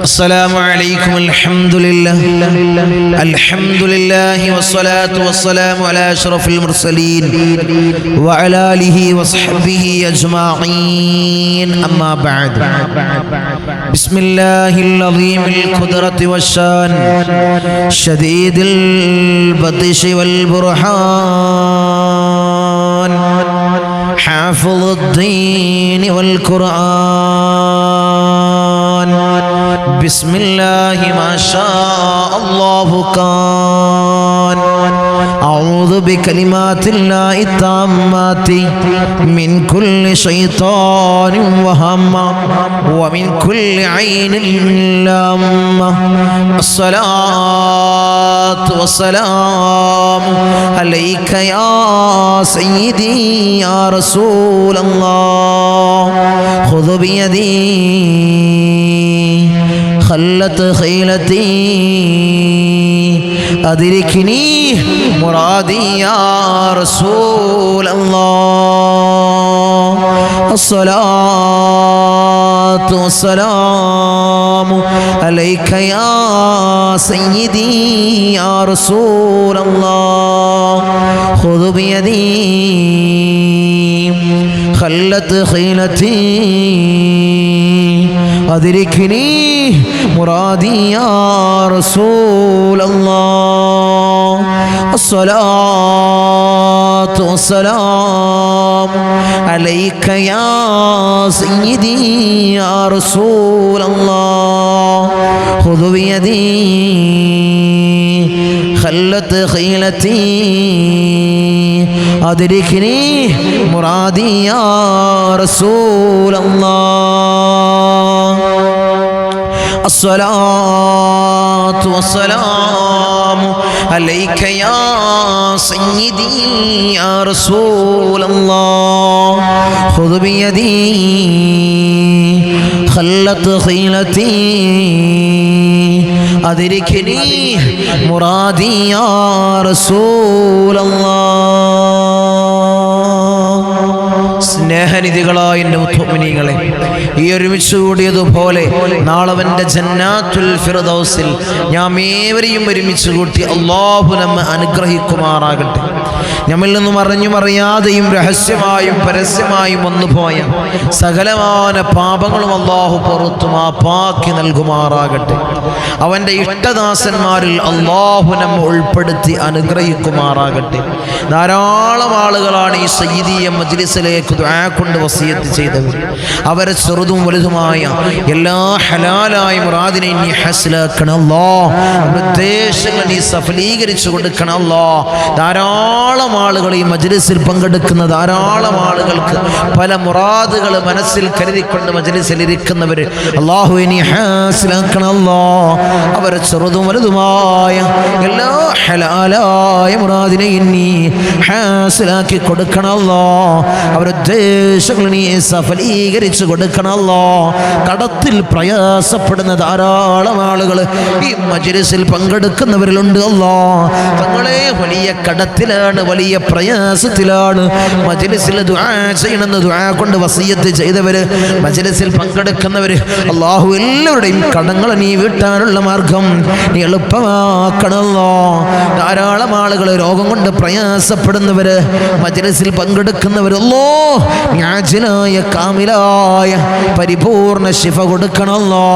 السلام عليكم. الحمد لله والصلاة والسلام على أشرف المرسلين وعلى آله وصحبه أجمعين. أما بعد. بسم الله العظيم القدرة والشان شديد البطش والبرهان حافظ الدين والقرآن. بسم الله ما شاء الله كان. أعوذ بكلمات الله التامات من كل شيطان وهمة ومن كل عين لامة. الصلاة والسلام عليك يا سيدي يا رسول الله. خذ بيدي خلت خيلتي أدركني مرادي يا رسول الله. الصلاة والسلام عليك يا سيدي يا رسول الله. خذ بيدي خلت خيلتي أدركني مرادي يا رسول الله. الصلاة والسلام عليك يا سيدي يا رسول الله. خذ بيدي خلت خيلتي أدركني مرادي يا رسول الله. الصلاة والسلام عليك يا سيدي يا رسول الله. خذ بيدي خلت خيلتي أدركني مرادي يا رسول الله. സ്നേഹനിധികളായ എൻ്റെ മുഅ്മിനീങ്ങളെ, ഈ ഒരുമിച്ച് കൂടിയതുപോലെ നാളവൻ്റെ ജന്നാത്തുൽ ഫിർദൗസിൽ നാം ഏവരെയും ഒരുമിച്ച് കൂട്ടി അല്ലാഹു നമ്മെ അനുഗ്രഹിക്കുമാറാകട്ടെ. നമ്മിൽ നിന്നും അറിഞ്ഞും അറിയാതെയും രഹസ്യമായും പരസ്യമായും വന്നുപോയ സകലമാന പാപങ്ങളും അല്ലാഹു പുറത്തു മാപ്പാക്കി നൽകുമാറാകട്ടെ. അവൻ്റെ ഇഷ്ടദാസന്മാരിൽ അല്ലാഹു നമ്മെ ഉൾപ്പെടുത്തി അനുഗ്രഹിക്കുമാറാകട്ടെ. ധാരാളം ആളുകളാണ് ഈ സയ്യിദിയ മജ്ലിസിലേക്ക് ദുആ കൊണ്ട് വസിയത്ത് ചെയ്തവർ. അവരെ ചെറുതും വലുതുമായ എല്ലാ ഹലാലായ മുറാദിനെ നീ ഹസ്ലാക്കണം അല്ലാഹ്. ഉദ്ദേശങ്ങൾ നീ സഫലീകരിച്ചു കൊടുക്കണം അല്ലാഹ്. ധാരാളം ആളുകൾ ഈ മജ്ലിസിൽ പങ്കെടുക്കുന്ന ധാരാളം ആളുകൾക്ക് പല മുറാദുകൾ മനസ്സിൽ കരുതിക്കൊണ്ട് മജ്ലിസിൽ ഇരിക്കുന്നവർ അല്ലാഹുവേ നീ ഹാസിലാക്കണം അല്ലാഹ്. അവരെ ചെറുതും വലുതുമായ എല്ലാ ഹലാലായ മുറാദിനെ നീ ഹാസിലാക്കി കൊടുക്കണം അല്ലാഹ്. അവരുടെ ഉദ്ദേശങ്ങൾ നീ സഫലീകരിച്ചു കൊടുക്കണം അല്ലാഹ്. കടത്തിൽ പ്രയാസപ്പെടുന്ന ധാരാളം ആളുകൾ ഈ മജ്ലിസിൽ പങ്കെടുക്കുന്നവരിലുണ്ട് അല്ലാഹ്. തങ്ങളെ വലിയ കടത്തിലാണ്, വലിയ പ്രയാസത്തിലാണ്. മജ്ലിസിൽ ദുആ ചെയ്യണമെന്ന് ദുആ കൊണ്ട് വസിയത്ത് ചെയ്തവര്, മജ്ലിസിൽ പങ്കെടുക്കുന്നവര് അല്ലാഹു എല്ലാവരുടെയും കടങ്ങൾ നീ വീട്ടാനുള്ള മാർഗം നീ എളുപ്പമാക്കണമല്ലോ. ധാരാളം ആളുകൾ രോഗം കൊണ്ട് പ്രയാസപ്പെടുന്നവര് മജ്ലിസിൽ പങ്കെടുക്കുന്നവരല്ലോ യാജിലായ കാമിലായ പരിപൂർണ ശിഫ കൊടുക്കണമല്ലോ.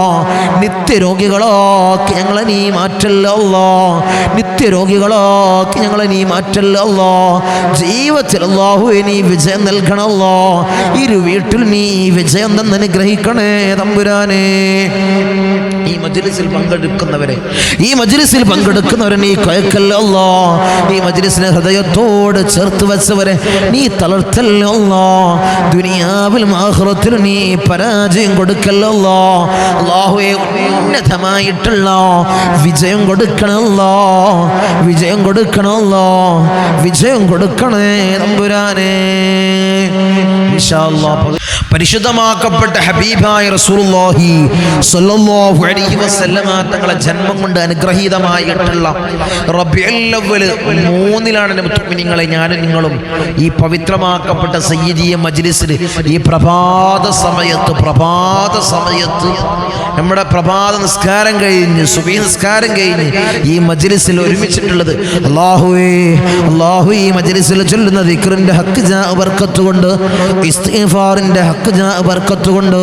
നിത്യരോഗികളാക്കി ഞങ്ങളെ നീ മാറ്റല്ലോ. നിത്യരോഗികളാക്കി ഞങ്ങളെ നീ മാറ്റല്ലോ. ജീവിതത്തിൽ അല്ലാഹുവേ നീ വിജയം നൽകണമല്ലോ. ഇരു വീട്ടിൽ നീ വിജയം തന്നെ അനുഗ്രഹിക്കണേ തമ്പുരാനേ. ഈ മജ്ലിസിൽ പങ്കെടുക്കുന്നവരെ നീ കൊയക്കല്ലോ. ഈ മജ്ലിസിനെ ഹൃദയത്തോട് ചേർത്ത് വെച്ചവരെ നീ തളർത്തല്ലോ. ദുനിയാവിലും ആഖിറത്തിലും നീ പരാജയം കൊടുക്കല്ലോ. അല്ലാഹുവേ ഉന്നതമായിട്ടുള്ള വിജയം കൊടുക്കണല്ലോ. വിജയം കൊടുക്കണല്ലോ. വിജയം കൊടുക്കണേ തമ്പുരാനേ. ഇൻഷാ അല്ലാഹ്. പരിശുദ്ധമാക്കപ്പെട്ട ഹബീബായ റസൂലുള്ളാഹി സ്വല്ലല്ലാഹു അലൈഹി വസല്ലമ തങ്ങളെ ജന്മം കൊണ്ട് അനുഗ്രഹീതമായിട്ടുള്ള റബീഉൽ അവ്വൽ 3-ലാണ് മുഅ്മിനീങ്ങളെ ഞാനും നിങ്ങളും ഈ പവിത്രമാക്കപ്പെട്ട സയ്യിദിയ മജ്ലിസിൽ ഈ പ്രഭാത സമയത്ത് നമ്മുടെ പ്രഭാത നിസ്കാരം കഴിഞ്ഞ് സുബഹി നിസ്കാരം കഴിഞ്ഞ് ഈ മജ്ലിസിൽ ഒരുമിച്ചിട്ടുള്ളത് അല്ലാഹുവേ ഈ മജ്ലിസിൽ ചൊല്ലുന്ന ദിക്റിന്റെ ഹക്ക് ജാ ബർക്കത്ത് കൊണ്ട്, ഇസ്തിഗ്ഫാറിന്റെ ഹക്ക് ജാ ബർക്കത്ത് കൊണ്ട്,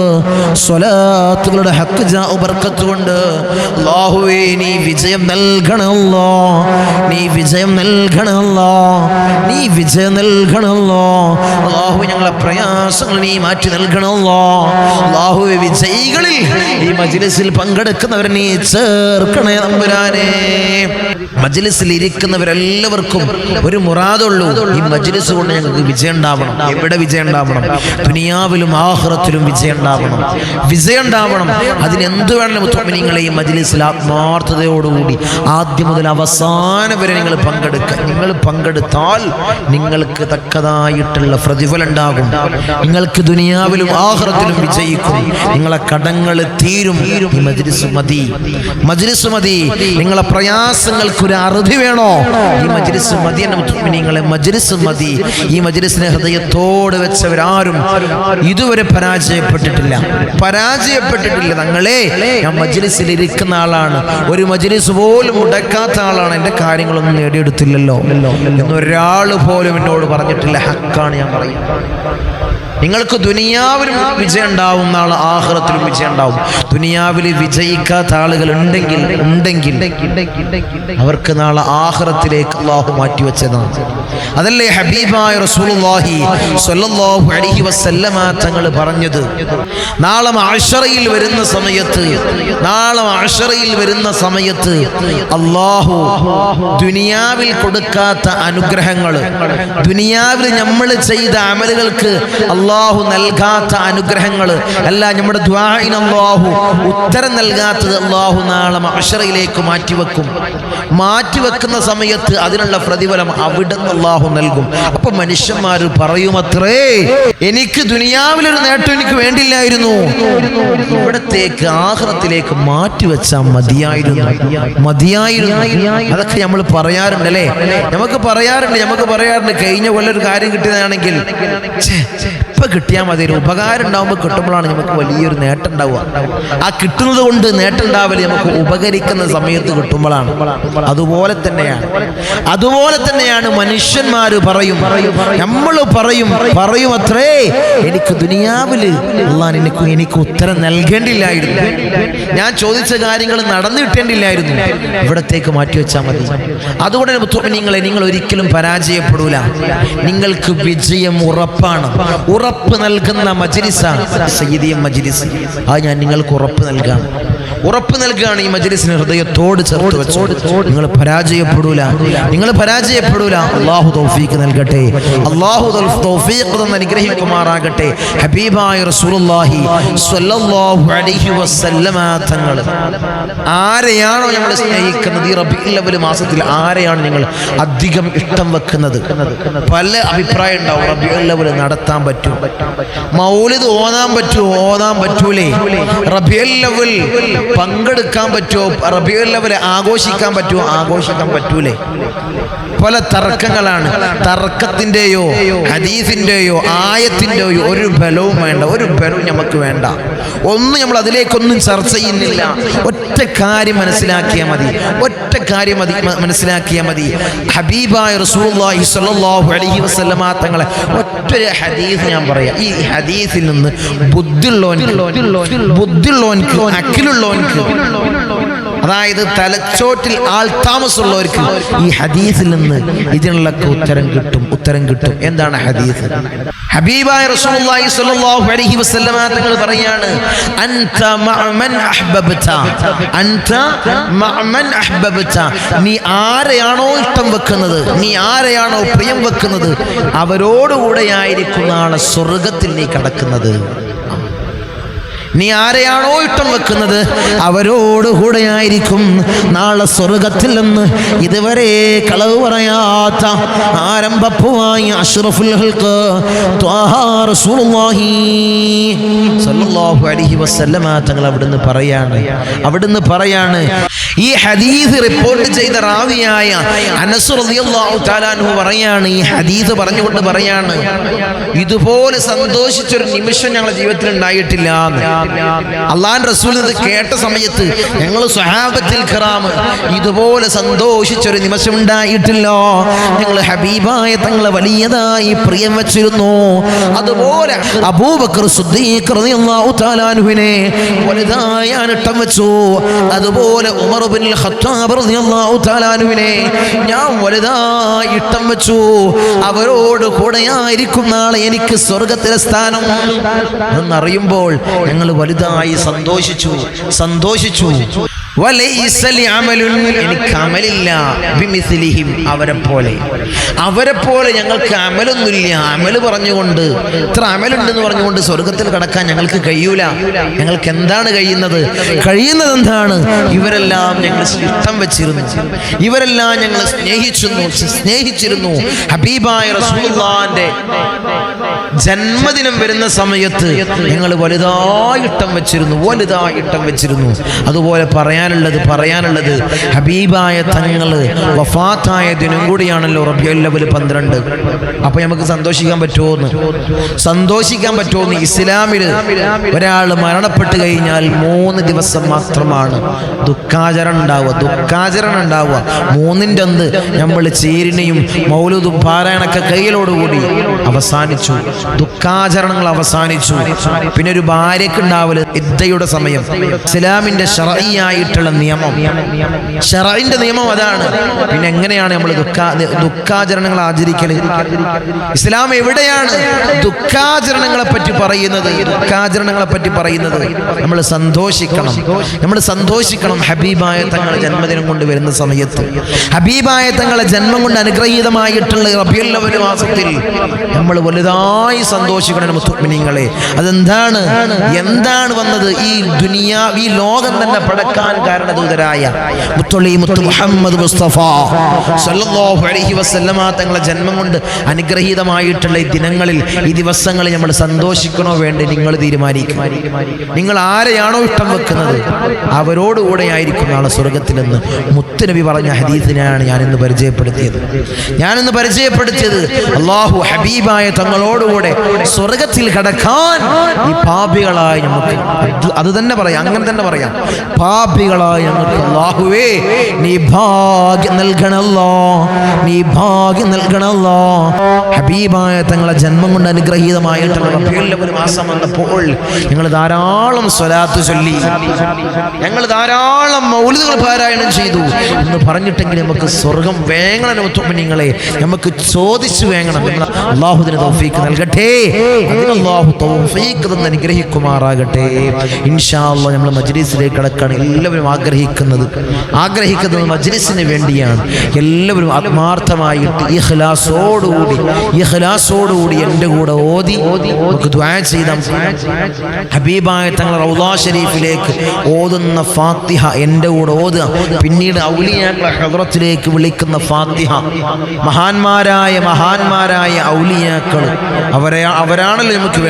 സ്വലാത്തുകളുടെ ഹക്ക് ജാ ബർക്കത്ത് കൊണ്ട് അല്ലാഹുവേ നീ വിജയം നൽകണേ അല്ലാഹ്, നീ വിജയം നൽകണേ അല്ലാഹ്, നീ വിജയം നൽകണേ അല്ലാഹ്. അല്ലാഹുവേ ഞങ്ങളെ പ്രയാസങ്ങൾ നീ മാറ്റി നൽകണേ അല്ലാഹ്. അല്ലാഹുവേ വിജയികളിൽ ഈ മജ്ലിസിൽ പങ്കെടുക്കുന്നവരെ നീ ചേർക്കണേ തമ്പുരാനേ. മജ്ലിസിൽ ഇരിക്കുന്നവരെല്ലാവർക്കും ഒരു മുറാദുള്ളൂ, ഈ മജ്ലിസ് കൊണ്ട് ഞങ്ങൾക്ക് വിജയം ഉണ്ടാവണം. എവിടെ വിജയം ഉണ്ടാവണം? ദുനിയാവിലും ആഖിറത്തിലും വിജയം ഉണ്ടാവണം, വിജയം ഉണ്ടാവണം. അതിനെന്ത് വേണം മുഅ്മിനീങ്ങളെ? ഈ മജ്ലിസിൽ ആത്മാർത്ഥതയോടുകൂടി ആദ്യം മുതൽ അവസാനം വരെ നിങ്ങൾ പങ്കെടുക്കുക. നിങ്ങൾ പങ്കെടുത്താൽ നിങ്ങൾക്ക് തക്കതായിട്ടുള്ള പ്രതിഫലം ഉണ്ടാകും. നിങ്ങൾക്ക് ദുനിയാവിലും ആഖിറത്തിലും വിജയിക്കും. നിങ്ങളെ കടങ്ങൾ തീരും. ഈ മജ്ലിസ് മതി, മജ്ലിസ് മതി. നിങ്ങളെ പ്രയാസങ്ങൾക്കൊരു അറുതി വേണോ? ഈ മജ്ലിസ് മതി എന്ന മുഅ്മിനീങ്ങളെ, മജ്ലിസ് മതി. ഈ മജ്ലിസിനെ ഹൃദയത്തോട് വെച്ചവരാരും ഇതുവരെ പരാജയപ്പെട്ടിട്ടില്ല. തങ്ങളെ ഞാൻ മജ്ലിസിൽ ഇരിക്കുന്ന ആളാണ്, ഒരു മജ്ലിസ് പോലും മുടക്കാത്ത ആളാണ്, എൻ്റെ കാര്യങ്ങളൊന്നും നേടിയെടുത്തില്ലല്ലോ എന്നൊരാൾ പോലും എന്നോട് പറഞ്ഞിട്ടില്ല. ഹക്കാണ് ഞാൻ പറയുന്നത്. നിങ്ങൾക്ക് ദുനിയാവിലും വിജയം ഉണ്ടാവും, നാളെ ആഖിറത്തിലും വിജയം ഉണ്ടാവും. ദുനിയാവിൽ വിജയിക്കാത്ത ആളുകൾ ഉണ്ടെങ്കിൽ അവർക്ക് നാളെ ആഖിറത്തിലേക്ക് അല്ലാഹു മാറ്റിവെച്ചതാണ്. അതല്ലേ ഹബീബായ റസൂലുള്ളാഹി സ്വല്ലല്ലാഹു അലൈഹി വസല്ലമ തങ്ങൾ പറഞ്ഞത്? നാളെ മഅ്ശറയിൽ വരുന്ന സമയത്ത് അല്ലാഹു ദുനിയാവിൽ കൊടുക്കാത്ത അനുഗ്രഹങ്ങൾ, ദുനിയാവിൽ നമ്മൾ ചെയ്ത അമലുകൾക്ക് അല്ലാഹു നൽകാത്ത അനുഗ്രഹങ്ങൾ, അല്ല നമ്മുടെ ദുആഇന് അല്ലാഹു ഉത്തരം നൽകാത്തത് അല്ലാഹു നാളെ മഅ്ശറയിലേക്ക് മാറ്റിവെക്കുന്ന സമയത്ത് അതിനുള്ള പ്രതിഫലം അവിടുന്ന് അല്ലാഹു നൽകും. അപ്പൊ മനുഷ്യന്മാർ പറയുമത്രേ, എനിക്ക് ദുനിയാവിലൊരു നേട്ടം എനിക്ക് വേണ്ടില്ലായിരുന്നു, ഇവിടത്തേക്ക് ആഖിറത്തിലേക്ക് മാറ്റിവെച്ചാൽ മതിയായിരുന്നു. അതൊക്കെ നമ്മൾ പറയാറുണ്ടല്ലേ? നമുക്ക് പറയാറുണ്ട് കഴിഞ്ഞ കൊല്ലം ഒരു കാര്യം കിട്ടിയതാണെങ്കിൽ ഇപ്പൊ കിട്ടിയാൽ മതി. ഒരു ഉപകാരം ഉണ്ടാവുമ്പോൾ കിട്ടുമ്പോഴാണ് നമുക്ക് വലിയൊരു നേട്ടം ഉണ്ടാവുക. ആ കിട്ടുന്നത് കൊണ്ട് നേട്ടം ഉണ്ടാവില്ല, നമുക്ക് ഉപകരിക്കുന്ന സമയത്ത് കിട്ടുമ്പോഴാണ്. അതുപോലെ തന്നെയാണ് മനുഷ്യന്മാര് നമ്മൾ പറയും അത്രേ, എനിക്ക് ദുനിയാവില് അല്ലാഹ് എനിക്ക് ഉത്തരം നൽകേണ്ടില്ലായിരുന്നു, ഞാൻ ചോദിച്ച കാര്യങ്ങൾ നടന്നു കിട്ടേണ്ടില്ലായിരുന്നു, ഇവിടത്തേക്ക് മാറ്റിവെച്ചാൽ മതി. അതുകൊണ്ട് നിങ്ങൾ ഒരിക്കലും പരാജയപ്പെടൂല. നിങ്ങൾക്ക് വിജയം ഉറപ്പാണ്. ഉറപ്പ് നൽകുന്ന മജ്ലിസാണ് സയ്യിദിയ മജ്ലിസ്. അത് ഞാൻ നിങ്ങൾക്ക് ഉറപ്പ് നൽകുകയാണ്. ഈ മജ്ലിസിനെ ഹൃദയത്തോട് ചേർത്ത് വെച്ചു. നിങ്ങൾ പരാജയപ്പെടൂല. അല്ലാഹു തൗഫീഖ് നൽകട്ടെ. അല്ലാഹു തൗഫീഖ് തന്ന് അനുഗ്രഹിക്കുമാറാകട്ടെ. ഹബീബായ റസൂലുള്ളാഹി സ്വല്ലല്ലാഹു അലൈഹി വസല്ലമ തങ്ങൾ ആരെയാണോ നമ്മൾ സ്നേഹിക്കുന്നത്, ഈ റബീഉൽ അവ്വൽ മാസത്തിൽ ആരെയാണ് നിങ്ങൾ അധികം ഇഷ്ടം വെക്കുന്നത്? പല അഭിപ്രായം ഉണ്ടാവും. റബീഉൽ അവ്വൽ നടത്താൻ പറ്റും, മൗലിദ് ഓതാൻ പറ്റൂലേ, റബീഉൽ അവ്വൽ പങ്കെടുക്കാൻ പറ്റുമോ, റബീഉൽ അവ്വൽ ആഘോഷിക്കാൻ പറ്റൂലേ? പല തർക്കങ്ങളാണ്. തർക്കത്തിൻ്റെയോ ഹദീസിൻ്റെയോ ആയത്തിൻ്റെയോ ഒരു ബലവും വേണ്ട, ഒരു ബലവും നമുക്ക് വേണ്ട. ഒന്നും നമ്മൾ അതിലേക്കൊന്നും ചർച്ച ചെയ്യുന്നില്ല. ഒറ്റ കാര്യം മനസ്സിലാക്കിയാൽ മതി. ഹബീബായ റസൂലുള്ളാഹി സ്വല്ലല്ലാഹു അലൈഹി വസല്ലമ തങ്ങളെ ഒറ്റൊരു ഹദീസ് ഞാൻ പറയാം. ഈ ഹദീസിൽ നിന്ന് ബുദ്ധിയുള്ളവൻക്ക് അഖിലുള്ളവൻക്ക്, അതായത് തലച്ചോറ്റിൽ ആൾതാമസമുള്ളവർക്ക് ഈ ഹദീസിൽ നിന്ന് ഇതിനുള്ള ഉത്തരം കിട്ടും. എന്താണ് ഹദീസ്? ഹബീബായ റസൂലുള്ളാഹി സ്വല്ലല്ലാഹു അലൈഹി വസല്ലമ തങ്ങൾ പറയാണ്, അൻത മഅമൻ അഹ്ബബ്ത, നീ ആരെയാണോ ഇഷ്ടം വെക്കുന്നത്, നീ ആരെയാണോ പ്രിയം വെക്കുന്നത്, അവരോടുകൂടെ ആയിരിക്കും നാളെ സ്വർഗത്തിൽ നീ കടക്കുന്നത്. നീ ആരെയാണോ ഇഷ്ടം വെക്കുന്നത് അവരോട് കൂടെയായിരിക്കും നാളെ സ്വർഗത്തിൽ നിന്ന് ഇതുവരെ കളവ് പറയാത്ത ആരംഭപ്പുവായി അഷ്റഫുൽ ഖൽഖ് ത്വാഹ റസൂലുള്ളാഹി സ്വല്ലല്ലാഹു അലൈഹി വസല്ലമ തങ്ങൾ അവിടുന്ന് പറയാണ് ഈ ഹദീസ് റിപ്പോർട്ട് ചെയ്ത റാവിയായ അനസ് റളിയല്ലാഹു തആല അൻഹു പറയാണ്, ഈ ഹദീസ് പറഞ്ഞുകൊണ്ട് പറയാണ്, ഇതുപോലെ സന്തോഷിച്ചൊരു നിമിഷം ഞങ്ങളുടെ ജീവിതത്തിൽ ഉണ്ടായിട്ടില്ല. അള്ളാഹുവിന്റെ റസൂൽ ഇത് കേട്ട സമയത്ത് ഞങ്ങൾ സ്വഹാബത്തുൽ കിറാം ഇതുപോലെ സന്തോഷിച്ചൊരു നിമിഷം ഉണ്ടായിട്ടില്ല. ഞങ്ങൾ ഹബീബായ തങ്ങളെ വലിയതായി പ്രിയം വെച്ചിരുന്നു. അതുപോലെ അബൂബക്കർ സിദ്ദീഖ് റളിയല്ലാഹു തആല അൻഹുവിനെ വലുതായാണ് ഇഷ്ടം വെച്ചു. അതുപോലെ ഉമർ ഇബ്നുൽ ഖത്താബ് റളിയല്ലാഹു തആല അൻഹുവിനെ ഞാൻ വലുതായി ഇഷ്ടം വെച്ചു. അവരോട് കൂടെയായിരിക്കും നാളെ എനിക്ക് സ്വർഗത്തിലെ സ്ഥാനം എന്നറിയുമ്പോൾ ഞങ്ങൾ വലുതായി സന്തോഷിച്ചു. എനിക്ക് അമലില്ല ബിമിസ്ലിഹിം, അവരെ പോലെ ഞങ്ങൾക്ക് അമലൊന്നുമില്ല. അമല് പറഞ്ഞുകൊണ്ട് ഇത്ര അമലുണ്ടെന്ന് പറഞ്ഞുകൊണ്ട് സ്വർഗത്തിൽ കടക്കാൻ ഞങ്ങൾക്ക് കഴിയൂല. ഞങ്ങൾക്ക് എന്താണ് കഴിയുന്നത് എന്താണ്? ഇവരെല്ലാം ഞങ്ങൾ ഇഷ്ടം വെച്ചിരുന്നു, ഇവരെല്ലാം ഞങ്ങൾ സ്നേഹിച്ചിരുന്നു. ഹബീബായ റസൂലുള്ളാഹിന്റെ ജന്മദിനം വരുന്ന സമയത്ത് ഞങ്ങൾ വലുതായി ഇഷ്ടം വെച്ചിരുന്നു. അതുപോലെ പറയാനുള്ളത് ഹബീബായ തങ്ങള് വഫാത്തായ ദിനം കൂടിയാണല്ലോ റബീഉൽ അവ്വൽ 12. അപ്പൊ നമുക്ക് സന്തോഷിക്കാൻ പറ്റുമോ? ഇസ്ലാമിൽ ഒരാൾ മരണപ്പെട്ട് കഴിഞ്ഞാൽ 3 ദിവസം മാത്രമാണ് ദുഃഖാചരണം ഉണ്ടാവുക. 3ന്റെ അന്ന് നമ്മൾ ചീരിനെയും മൗലൂദും പാരായണൊക്കെ കയ്യിലോടുകൂടി അവസാനിച്ചു. ദുഃഖാചരണങ്ങൾ അവസാനിച്ചു. പിന്നെ ഒരു ഭാര്യക്ക് ഉണ്ടാവല് ഇദ്ദയുടെ സമയം. ഇസ്ലാമിന്റെ ശർഈയായിട്ടുള്ള ശർഈന്റെ നിയമം അതാണ്. പിന്നെ എങ്ങനെയാണ് നമ്മൾ ദുഃഖാചരണങ്ങൾ ആചരിക്കല്? ഇസ്ലാം എവിടെയാണ് ദുഃഖാചരണങ്ങളെ പറ്റി പറയുന്നത്? നമ്മൾ സന്തോഷിക്കണം. ഹബീബായ തങ്ങളെ ജന്മദിനം കൊണ്ട് വരുന്ന സമയത്ത്, ഹബീബായ തങ്ങളെ ജന്മം കൊണ്ട് അനുഗ്രഹീതമായിട്ടുള്ള റബീഉൽ അവ്വൽ മാസത്തിൽ നമ്മൾ വലുതായി സന്തോഷിക്കണം മുഅ്മിനീങ്ങളെ. അതെന്താണ് വന്നത്? ഈ ലോകം തന്നെ പടക്കാൻ കാരണദൂതരായ മുത്ത് മുഹമ്മദ് മുസ്തഫ സല്ലല്ലാഹു അലൈഹി വസല്ലമ തങ്ങളെ ജന്മം കൊണ്ട് അനുഗ്രഹീതമായിട്ടുള്ള ഈ ദിനങ്ങളിൽ, ഈ ദിവസങ്ങളിൽ നമ്മൾ സന്തോഷിക്കണോ വേണ്ടേ? നിങ്ങൾ തീരുമാനിക്കും. നിങ്ങൾ ആരെയാണോ ഇഷ്ടം വെക്കുന്നത് അവരോടുകൂടെ ആയിരിക്കും നാളെ സ്വർഗത്തിലെന്ന് മുത്തുനബി പറഞ്ഞ ഹദീസിനെയാണ് ഞാനിന്ന് പരിചയപ്പെടുത്തിയത്. അല്ലാഹു ഹബീബായ തങ്ങളോടുകൂടെ സ്വർഗത്തിൽ കടക്കാൻ ഈ പാപികളായി നമുക്ക് അങ്ങനെ തന്നെ പറയാം പാപികളായി നമുക്ക് അല്ലാഹുവേ നീ ഭാഗ്യം നൽകണല്ലോ. ഹബീബായ തങ്ങളെ ജന്മം കൊണ്ട് അനുഗ്രഹീതമായിട്ടുള്ള റബീഉൽ അവ്വൽ മാസം വന്നപ്പോൾ ഞങ്ങൾ ധാരാളം സ്വലാത്ത് ചൊല്ലി, ഞങ്ങൾ ധാരാളം മൗലിദുകൾ പാരായണം ചെയ്തു എന്ന് പറഞ്ഞിട്ടെങ്കിൽ നമുക്ക് സ്വർഗം വേങ്ങണം മുഅ്മിനീങ്ങളെ. നമുക്ക് ചോദിച്ചു വേങ്ങണം. അല്ലാഹുവിന് തൗഫീഖ് നൽകട്ടെ. അല്ലാഹു തൗഫീഖ് തന്ന് അനുഗ്രഹിക്കുമാറാകട്ടെ. ഇൻഷാ അല്ലാഹ് നമ്മൾ മജ്ലിസിലേക്ക് കടക്കാണ്. എല്ലാവരും ആഗ്രഹിക്കുന്നത് മജ്ലിസിന് വേണ്ടിയാണ്. എല്ലാവരും ആത്മാർത്ഥമായിട്ട് ഇഖ്ലാസോടുകൂടി എൻ്റെ കൂടെ ഓതി നമുക്ക് ദുആ ചെയ്താം. ഹബീബായ തങ്ങൾ റൗളാ ശരീഫിലേക്ക് ഓതുന്ന ഫാത്തിഹ എൻ്റെ കൂടെ ഓതുക. പിന്നീട് ഔലിയാക്കളെ ഹദ്റത്തിലേക്ക് വിളിക്കുന്ന ഫാത്തിഹ. മഹാന്മാരായ ഔലിയാക്കൾ അവരാണല്ലോ നമുക്ക്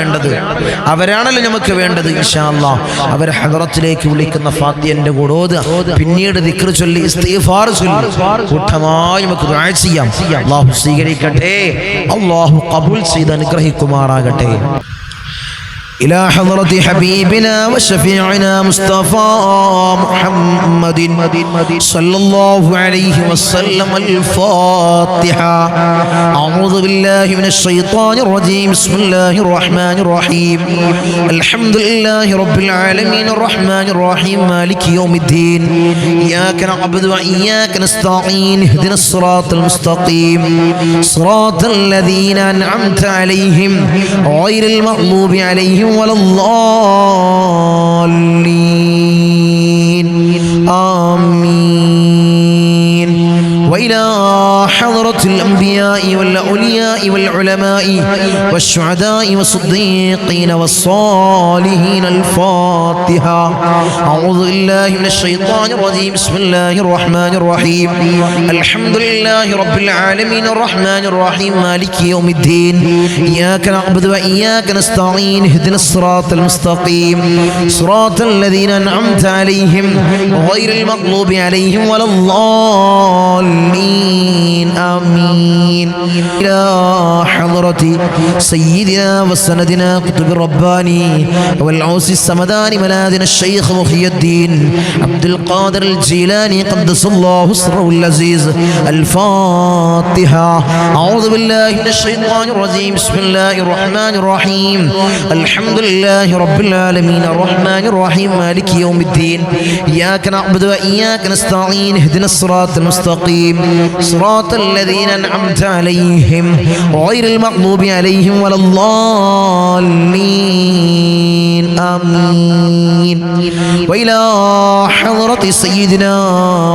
വേണ്ടത്. ഇൻഷാ അല്ലാഹ് അവരെ ഹദ്റത്തിലേക്ക് വിളിക്കുന്ന ഫാത്തിഹ എൻ്റെ കൂടെ ഓതുക. പിന്നീട് ദിക്ർ ചൊല്ലി ഇസ്തിഗ്ഫാർ ചൊല്ലി കൂട്ടമായി നമുക്ക് ദുആ ചെയ്യാം. അല്ലാഹു സ്വീകരിക്കട്ടെ. അല്ലാഹു ഖബൂൽ ചെയ്ത് അനുഗ്രഹിക്കുമാറാകട്ടെ. إلى حضرة حبيبنا وشفيعنا مصطفى محمد صلى الله عليه وسلم الفاتحة. أعوذ بالله من الشيطان الرجيم. بسم الله الرحمن الرحيم. الحمد لله رب العالمين الرحمن الرحيم مالك يوم الدين. إياك نعبد وإياك نستعين. اهدنا الصراط المستقيم صراط الذين أنعمت عليهم غير المغضوب عليهم ولا الضالين. آمين. وإلى حضرة الأنبياء والأولياء الأنبياء والعلماء والشهداء والصديقين والصالحين. الفاتحة. أعوذ بالله من الشيطان الرجيم. بسم الله الرحمن الرحيم. الحمد لله رب العالمين الرحمن الرحيم مالك يوم الدين. إياك نعبد وإياك نستعين. اهدنا الصراط المستقيم صراط الذين أنعمت عليهم غير المغضوب عليهم ولا الضالين. آمين. إلى حضرة سيدنا وسندنا قطب الرباني والعوس السمداني ملاذنا الشيخ محي الدين عبد القادر الجيلاني قدس الله سره العزيز. الفاتحة. أعوذ بالله من الشيطان الرجيم. بسم الله الرحمن الرحيم. الحمد لله رب العالمين الرحمن الرحيم مالك يوم الدين. إياك نعبد وإياك نستعين. اهدنا الصراط المستقيم صراط الذين أنعمت عليهم غير المغضوب عليهم ولا الضالين. آمين. وإلى حضرة سيدنا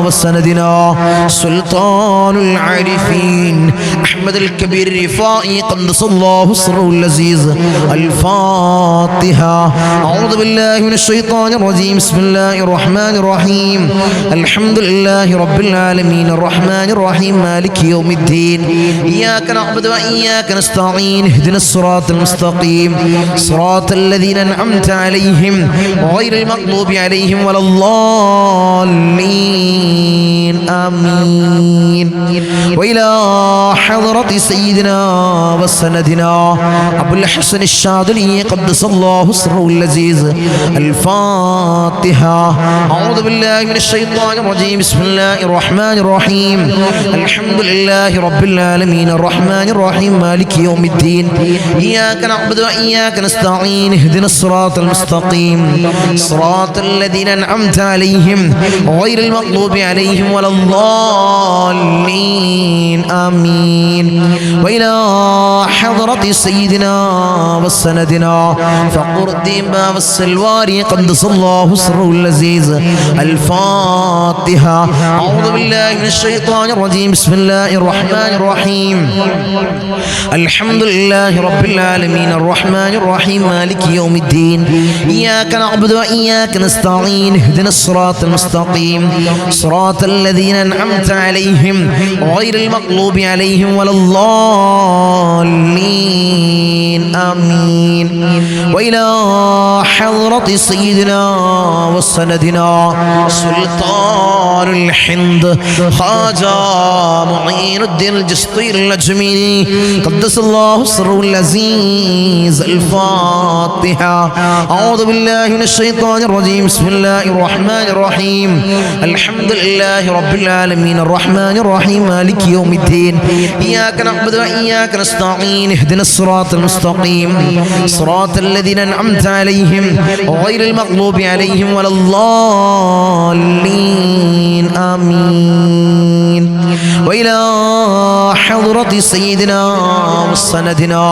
وسندنا سلطان العارفين أحمد الكبير الرفاعي قدس الله سره العزيز. الفاتحة. أعوذ بالله من الشيطان الرجيم. بسم الله الرحمن الرحيم. الحمد لله رب العالمين الرحمن الرحيم مالك يوم الدين. إياك نعبد وإياك نستعين. اهدنا الصراط المستقيم صراط الذين أنعمت عليهم غير المغضوب عليهم ولا الضالين. آمين. وإلى حضرة سيدنا وسندنا أبو الحسن الشاذلي قدس الله سره العزيز. الفاتحة. أعوذ بالله من الشيطان الرجيم. بسم الله الرحمن الرحيم. الحمد لله رب العالمين الرحمن الرحيم مالك يوم الدين. إياك نعبد وإياك نستعين. اهدنا الصراط المستقيم صراط الذين أنعمت عليهم غير المغضوب عليهم ولا الضالين. آمين. وإلى حضرة سيدنا وسندنا فقر الدين باب السلواري قدس الله سره العزيز. الفاتحة. أعوذ بالله من الشيطان الرجيم. بسم الله الرحمن الرحيم. الحمد لله رب العالمين الرحمن الرحيم مالك يوم الدين. إياك نعبد وإياك نستعين. اهدنا الصراط المستقيم صراط الذين أنعمت عليهم غير المغضوب عليهم ولا الضالين. آمين. وإلى حضرة سيدنا وسندنا سلطان الحند خواجة معين الدين الجسطي الأجميري قدس الله سره العزيز. الفاتحة. أعوذ بالله من الشيطان الرجيم. بسم الله الرحمن الرحيم. الحمد لله رب العالمين الرحمن الرحيم مالك يوم الدين. إياك نعبد وإياك نستعين. اهدنا الصراط المستقيم صراط الذين أنعمت عليهم غير المغضوب عليهم ولا الضالين. آمين. وإلى حضرة سيدنا وسندنا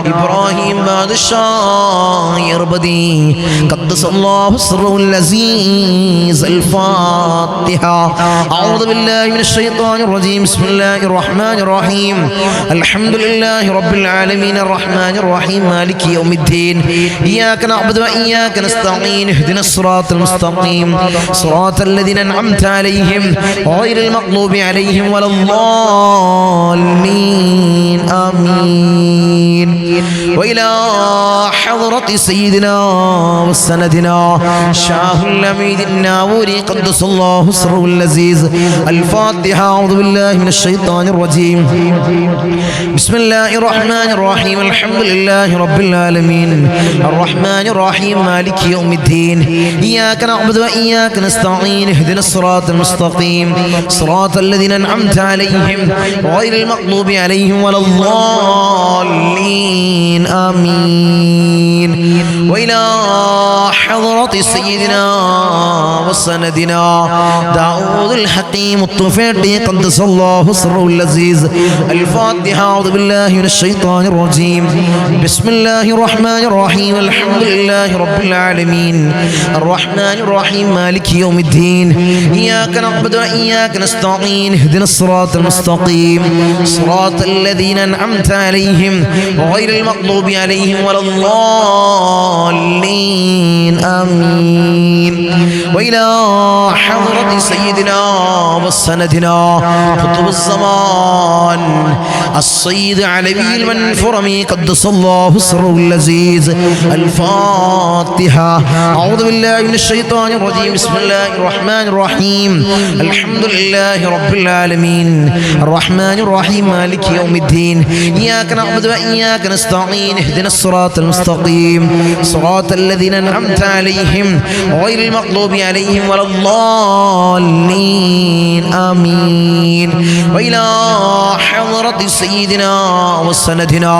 إبراهيم بادشاه يربدي قدس الله سره العزيز. الفاتحة. أعوذ بالله من الشيطان الرجيم. بسم الله الرحمن الرحيم. الحمد لله رب العالمين الرحمن الرحيم مالك يوم الدين. إياك نعبد وإياك نستعين. اهدنا الصراط المستقيم صراط الذين أنعمت عليهم غير المغضوب عليهم ولا الضالين. آمين. وإلى حضرة سيدنا وسندنا شاه الأميد الناوري قدس الله سره العزيز. الفاتحة. أعوذ بالله من الشيطان الرجيم. بسم الله الرحمن الرحيم. الحمد لله رب العالمين الرحمن الرحيم مالك يوم الدين. إياك نعبد وإياك نستعين. اهدنا الصراط المستقيم صراط الذين أنعمت عليهم غير المغضوب عليهم ولا الضالين. آمين. وإلى حضرة سيدنا وسندنا داود الحكيم الطفيلي قدس الله سره العزيز. الفاتحة. أعوذ بالله من الشيطان الرجيم. بسم الله الرحمن الرحيم. الحمد لله رب العالمين الرحمن الرحيم مالك يوم الدين إياك نعبد وإياك نستعين اهدنا الصراط المستقيم صراط الذين أنعمت عليهم غير المغضوب عليهم ولا الضالين آمين. وإلى حضرة سيدنا وسندنا قطب الزمان السيد علوي المنفرمي قدس الله سره العزيز. الفاتحة. أعوذ بالله من الشيطان الرجيم. بسم الله الرحمن الرحيم. الحمد لله رب العالمين الرحمن الرحيم مالك يوم الدين إياك نعبد وإياك نستعين اهدنا الصراط المستقيم صراط الذين أنعمت عليهم غير المغضوب عليهم ولا الضالين آمين. وإلى حضرة سيدنا وسندنا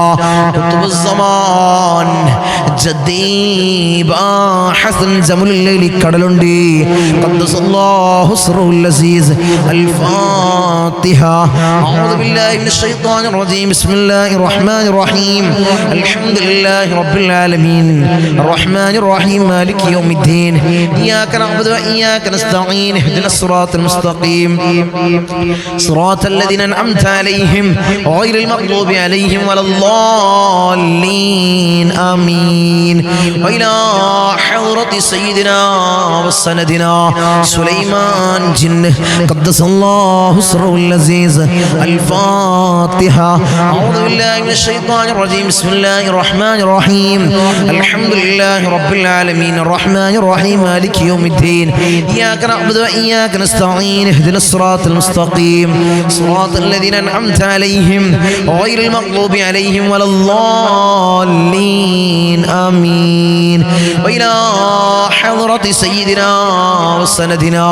قطب الزمان جدي حسن زمن الليل كدلندي قدس الله سره العزيز. الفاتحة. أعوذ بالله من الشيطان الرجيم. بسم الله الرحمن الرحيم. الحمد لله رب العالمين الرحمن الرحيم مالك يوم الدين إياك نعبد وإياك نستعين اهدنا الصراط المستقيم صراط الذين أنعمت عليهم غير المغضوب عليهم ولا الضالين آمين. وإلى حضرة سيدنا وسندنا سليمان جن قدس الله سره العزيز. الفاتحة. أعوذ بالله من الشيطان الرجيم. بسم الله الرحمن الرحيم. الحمد لله رب العالمين الرحمن الرحيم مالك يوم الدين إياك نعبد وإياك نستعين اهدنا الصراط المستقيم صراط الذين أنعمت عليهم غير المغضوب عليهم ولا الضالين آمين. وإلى حضرة سيدنا وسندنا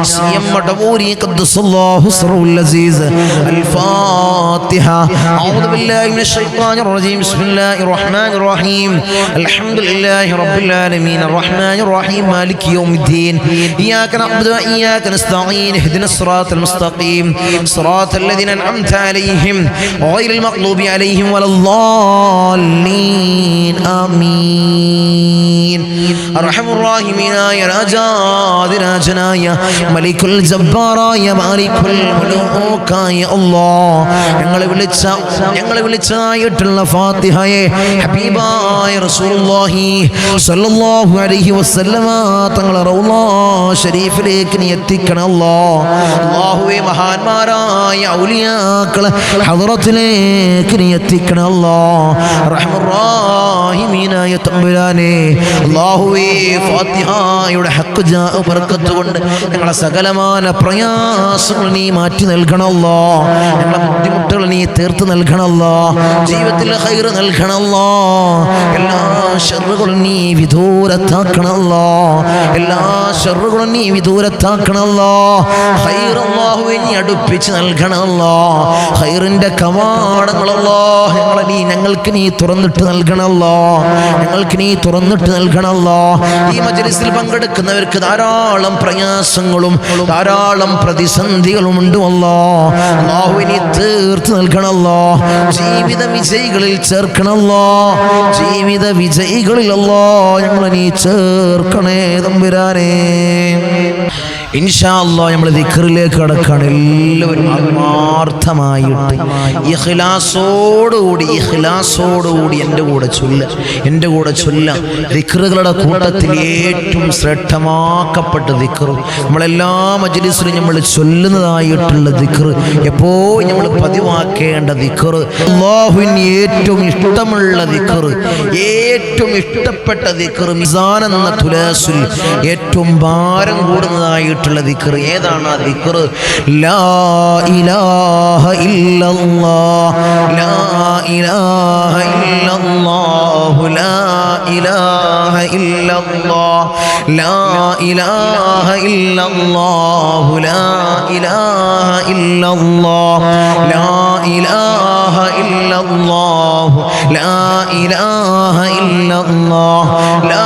سيم مدبوري قدس الله سره العزيز. الفاتحة. أعوذ بالله من الشيطان الرجيم. بسم الله الرحمن الرحيم. الحمد لله رب العالمين الرحمن الرحيم مالك يوم الدين إياك نعبد وإياك نستعين اهدنا الصراط المستقيم صراط الذين أنعمت عليهم غير المغضوب عليهم ولا الضالين آمين. أرحم الراحمين يا രാജാതിരാജനായ മലിക്കുൽ ജബ്ബാറായ മാലിക്കുൽ മുലൂക്കായ അല്ലാഹ് ഞങ്ങളെ വിളിച്ചായിട്ടുള്ള ഫാത്തിഹയെ ഹബീബായ റസൂലുള്ളാഹി സ്വല്ലല്ലാഹു അലൈഹി വസല്ലമ തങ്ങളെ റൗള ശരീഫിലേക്ക് നീ എത്തിക്കണം അല്ലാഹ്. അല്ലാഹുവേ മഹാന്മാരായ ഔലിയാക്കളെ ഹദ്റത്തിലേക്ക് നീ എത്തിക്കണം അല്ലാഹ്. റഹ്മാനായ തമ്പുരാനെ അല്ലാഹുവേ ഫാത്തിഹയുടെ ഹഖ് ജാ ബർക്കത്ത് കൊണ്ട് ഞങ്ങളെ സകലമായ പ്രയാസങ്ങൾ നീ മാറ്റി നൽകണമല്ലോ. ഞങ്ങളെ ബുദ്ധിമുട്ടുകൾ നീ തീർത്ത് നൽകണമല്ലോ. ജീവിതത്തിൽ ഖൈർ നൽകണമല്ലോ. എല്ലാ ശർറുകളും നീ വിദൂരത്താക്കണമല്ലോ. എല്ലാ ശർറുകളും നീ വിദൂരത്താക്കണമല്ലോ. ഖൈർ അല്ലാഹുവേ നീ അടുപ്പിച്ച് നൽകണമല്ലോ. ഖൈറിന്റെ കവാടങ്ങളല്ലോ ഞങ്ങൾക്ക് നീ തുറന്നിട്ട് നൽകണമല്ലോ. ഞങ്ങൾക്ക് നീ തുറന്നിട്ട് നൽകണമല്ലോ. ഈ മജ്‌ലിസിൽ പങ്കെടുക്കുന്നവർക്ക് ധാരാളം പ്രയാസങ്ങളും ധാരാളം പ്രതിസന്ധികളും ഉണ്ട് അല്ലാഹ്. അല്ലാഹുവിനെ തീർത്ത് നൽകണമല്ലോ. ജീവിത വിജയികളിൽ ചേർക്കണമല്ലോ. ജീവിത വിജയികളിൽ അല്ലാഹ് ഞങ്ങളെ നീ ചേർക്കണേ തമ്പുരാനേ. ഇൻഷാ അല്ലാഹ് നമ്മൾ ദിക്റിലേക്ക് കടക്കാണ്. എല്ലാവരും ആത്മാർത്ഥമായിട്ട് ഇഖ്ലാസോടുകൂടി എൻ്റെ കൂടെ ചൊല്ല. ദിക്റുകളുടെ കൂട്ടത്തിൽ ഏറ്റവും ശ്രേഷ്ഠമാക്കപ്പെട്ട ദിക്ർ നമ്മളെല്ലാ മജ്‌ലിസിലും നമ്മൾ ചൊല്ലുന്നതായിട്ടുള്ള ദിക്ർ, എപ്പോഴും നമ്മൾ പതിവാക്കേണ്ട ദിക്ർ, അല്ലാഹുവിന് ഏറ്റവും ഇഷ്ടമുള്ള ദിക്ർ, ഏറ്റവും ഇഷ്ടപ്പെട്ട ദിക്ർ, മിസാൻ എന്ന തുലാസിൽ ഏറ്റവും ഭാരം കൂടുന്നതായിട്ട് ദിക്ർ ഏതാണ്? ആ ദിക്ർ ലാ ഇലാഹ ഇല്ലല്ലാഹ്, ലാ ഇലാഹ ഇല്ലല്ലാഹ്, ലാ ഇലാഹ ഇല്ലല്ലാഹ്, ലാ ഇലാഹ ഇല്ലല്ലാഹ്, ലാ ഇലാഹ ഇല്ലല്ലാഹ്, ലാ ഇലാഹ ഇല്ലല്ലാഹ്, ലാ ഇലാഹ ഇല്ലല്ലാഹ്, ലാ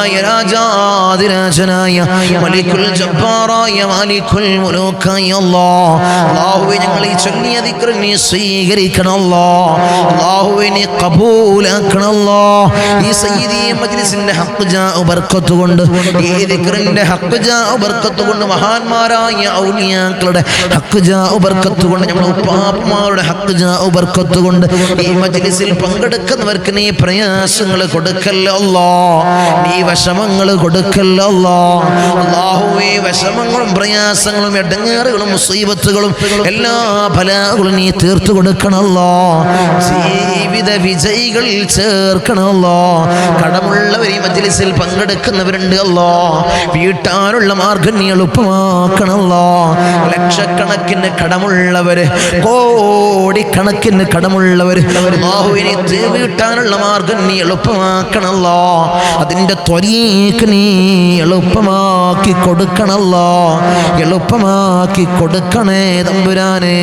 റഹ്മാനായ രാജാധിരാജനായ മലിക്കുൽ ജബ്ബാറായ മാലിക്കുൽ മുലൂക്കായ അല്ലാഹുവേ ഞങ്ങൾ ഈ ചൊല്ലിയ ദിക്ർ നീ സ്വീകരിക്കണം അല്ലാഹുവേ നീ ഖബൂലാക്കണം അല്ലാഹ് ഈ സയ്യിദി മജ്ലിസിന്റെ ഹഖ് ജാ ബർക്കത്ത് കൊണ്ട് ഈ ദിക്റിന്റെ ഹഖ് ജാ ബർക്കത്ത് കൊണ്ട് മഹാന്മാരായ ഔലിയാക്കളുടെ ഹഖ് ജാ ബർക്കത്ത് കൊണ്ട് നമ്മുടെ ഉപ്പാപ്പമാരുടെ ഹഖ് ജാ ബർക്കത്ത് കൊണ്ട് ഈ മജ്ലിസിൽ പങ്കെടുക്കുന്നവർക്ക് നീ പ്രയാസങ്ങൾ കൊടുക്കല്ല അല്ലാഹ് നീ വിഷമങ്ങൾ കൊടുക്കല്ല അല്ലാഹുവേ വിഷമങ്ങളും പ്രയാസങ്ങളും ഇടങ്ങേറുകളും മുസീബത്തുകളും എല്ലാ ബലാകളും നീ തീർത്തു കൊടുക്കണം അല്ലാഹ് ജീവിത വിജയികളിൽ ചേർക്കണം അല്ലാഹ് കടമുള്ളവർ ഈ മജ്ലിസിൽ പങ്കെടുക്കുന്നവരുണ്ട് അല്ലാഹ് വീട്ടാനുള്ള മാർഗ്ഗം നീ എളുപ്പമാക്കണം അല്ലാഹ് ലക്ഷക്കണക്കിന് കടമുള്ളവര് കോടിക്കണക്കിന് കടമുള്ളവര് അല്ലാഹുവിനെ വീട്ടാനുള്ള മാർഗ്ഗം നീ എളുപ്പമാക്കണം അല്ലാഹ് അതിന്റെ ത്വരീഖ് നീ എളുപ്പമാക്കി കൊടുക്കണം അല്ലാഹ് എളുപ്പമാക്കി കൊടുക്കണേ തമ്പുരാനേ